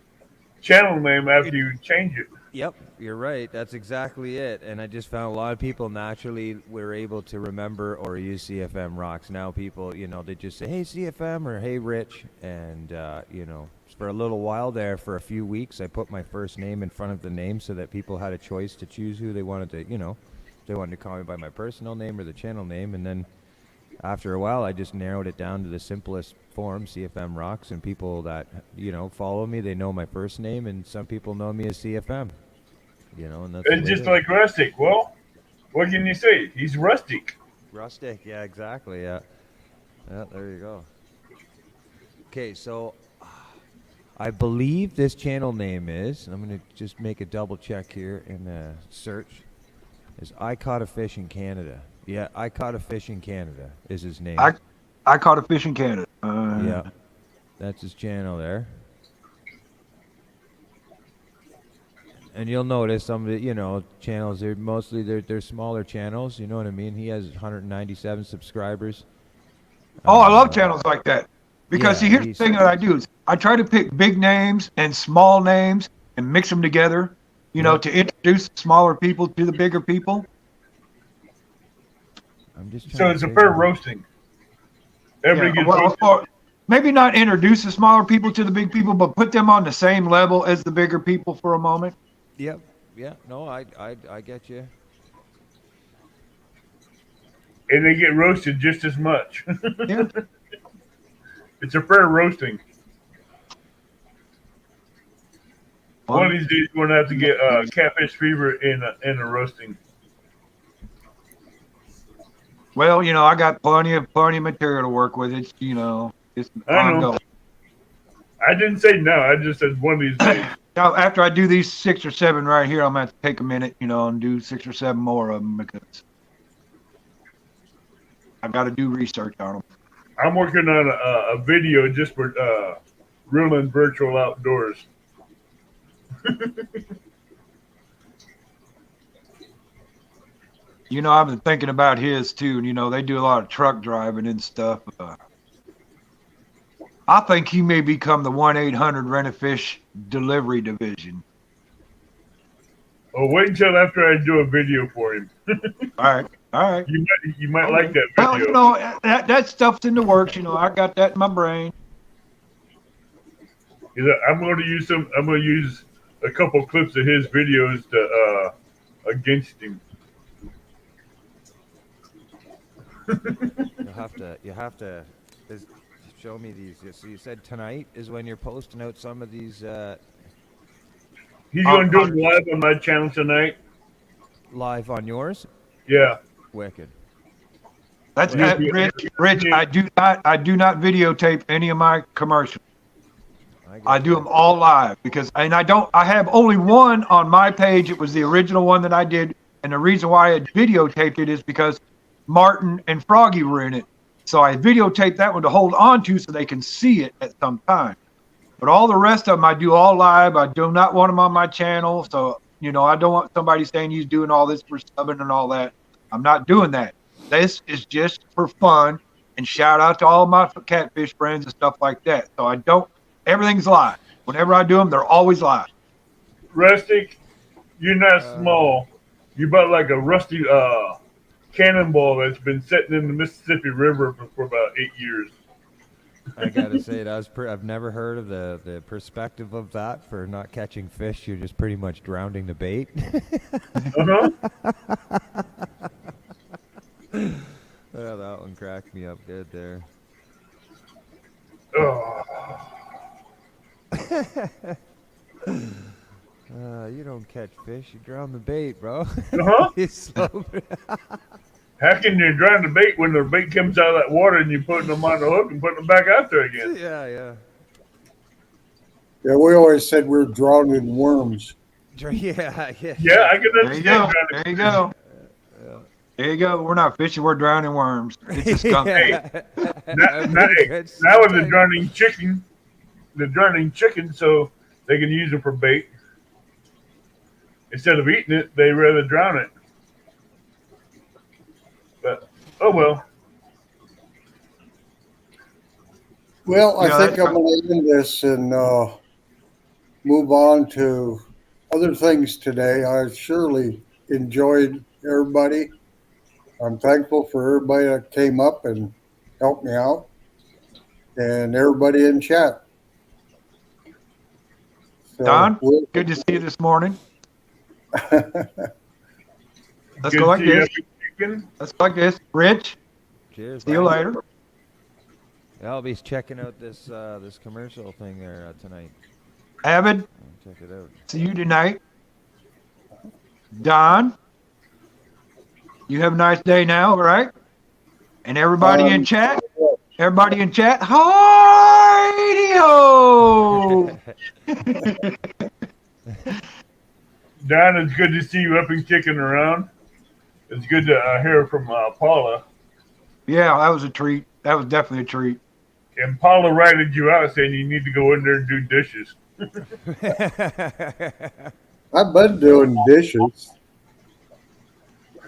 channel name after you change it. Yep, you're right. That's exactly it. And I just found a lot of people naturally were able to remember or use CFM Rocks. Now people, they just say, hey, CFM or hey, Rich. And, for a little while there, for a few weeks, I put my first name in front of the name so that people had a choice to choose who they wanted to, if they wanted to call me by my personal name or the channel name. And then after a while, I just narrowed it down to the simplest form, CFM Rocks. And people that, follow me, they know my first name. And some people know me as CFM. And that's It's just like Rustic. Well, what can you say? He's rustic. Rustic, yeah, exactly, yeah. Yeah, there you go. Okay, so I believe this channel name is, and I'm going to just make a double check here in the search, is I Caught a Fish in Canada. Yeah, I Caught a Fish in Canada is his name. I caught a fish in Canada. Yeah, that's his channel there. And you'll notice some of the, channels, they're mostly, they're smaller channels, you know what I mean? He has 197 subscribers. Oh, I love channels like that. Because yeah, see, here's the thing that I do is I try to pick big names and small names and mix them together, to introduce smaller people to the bigger people. I'm just So trying it's to a figure fair out- roasting. Everybody gets roasted. Or maybe not introduce the smaller people to the big people, but put them on the same level as the bigger people for a moment. Yep. Yeah. No, I get you. And they get roasted just as much. Yeah. It's a fair roasting. One of these days, we're gonna have to get catfish fever in a roasting. Well, I got plenty of material to work with. It's it's I know. ongoing. I didn't say no. I just said one of these days. Now, after I do these 6 or 7 right here, I'm gonna have to take a minute, and do 6 or 7 more of them because I've got to do research on them. I'm working on a video just for ruling virtual outdoors. I've been thinking about his too. They do a lot of truck driving and stuff. I think he may become the 1-800 Rent-A-Fish delivery division. Oh, wait until after I do a video for him. All right. You might like that video. Well, that stuff's in the works. I got that in my brain. I'm going to use a couple clips of his videos to, against him. You have to show me these. So you said tonight is when you're posting out some of these He's going to do it live on my channel tonight. live on yours. Yeah. Wicked. That's Rich. I do not videotape any of my commercials. I do them all live because, and I have only one on my page. It was the original one that I did. And the reason why I videotaped it is because Martin and Froggy were in it. So I videotaped that one to hold on to so they can see it at some time. But all the rest of them, I do all live. I do not want them on my channel. So, I don't want somebody saying he's doing all this for subbing and all that. I'm not doing that. This is just for fun and shout out to all my catfish friends and stuff like that. So everything's live. Whenever I do them, they're always live. Rustic, you're not small. You're about like a rusty cannonball that's been sitting in the Mississippi River for about 8 years. I gotta say, I've never heard of the perspective of that for not catching fish. You're just pretty much drowning the bait. Uh-huh. Yeah, that one cracked me up good there. Oh. You don't catch fish, you drown the bait, bro. Uh-huh. You slow- How can you drown the bait when the bait comes out of that water and you're putting them on the hook and putting them back out there again? Yeah. Yeah, we always said we're drowning worms. Yeah. Yeah, I can There you understand go. drowning. There you go. There you go. We're not fishing. We're drowning worms. It's a skunk. Hey, now with the drowning chicken, so they can use it for bait. Instead of eating it, they rather drown it. But oh well. Well, I Yeah, think I'm going to end this and move on to other things today. I surely enjoyed everybody. I'm thankful for everybody that came up and helped me out and everybody in chat. So Don, good to see you this morning. Let's Good go like to see you, this. chicken. Let's go like this. Rich, Cheers. see you bye. later. I'll be checking out this commercial thing there tonight. Avid, I'll check it out. see you tonight. Don, you have a nice day now, all right? And everybody in chat, hi-de-ho! Don, it's good to see you up and kicking around. It's good to hear from Paula. Yeah, that was a treat. That was definitely a treat. And Paula ratted you out saying you need to go in there and do dishes. I've been doing dishes,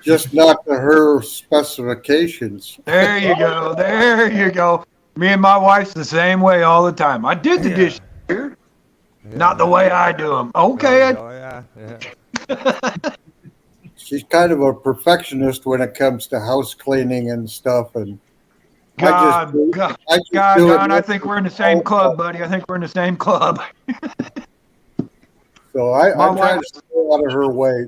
just not to her specifications. There you go. There you go. Me and my wife's the same way all the time. I did the dishes here, not the way I do them. Okay. Oh, yeah. She's kind of a perfectionist when it comes to house cleaning and stuff. And God, do Don, it I think we're in the same club, buddy. I think we're in the same club. So I My try to wife- stay out of her way.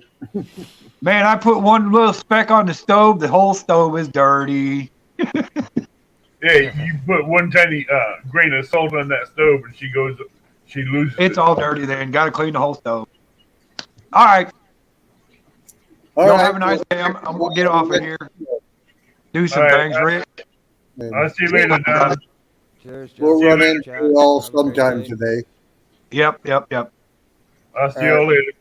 Man, I put one little speck on the stove. The whole stove is dirty. Yeah, you put one tiny grain of salt on that stove and she loses It's it. all dirty then. Got to clean the whole stove. All right. All Y'all right, have a nice day. I'm going to get off of here. Do some All right, things, Rick. I'll see you later, Don. Cheers. We'll Justin. run into Chat. you all Have a great sometime day. today. Yep. I'll see you all later.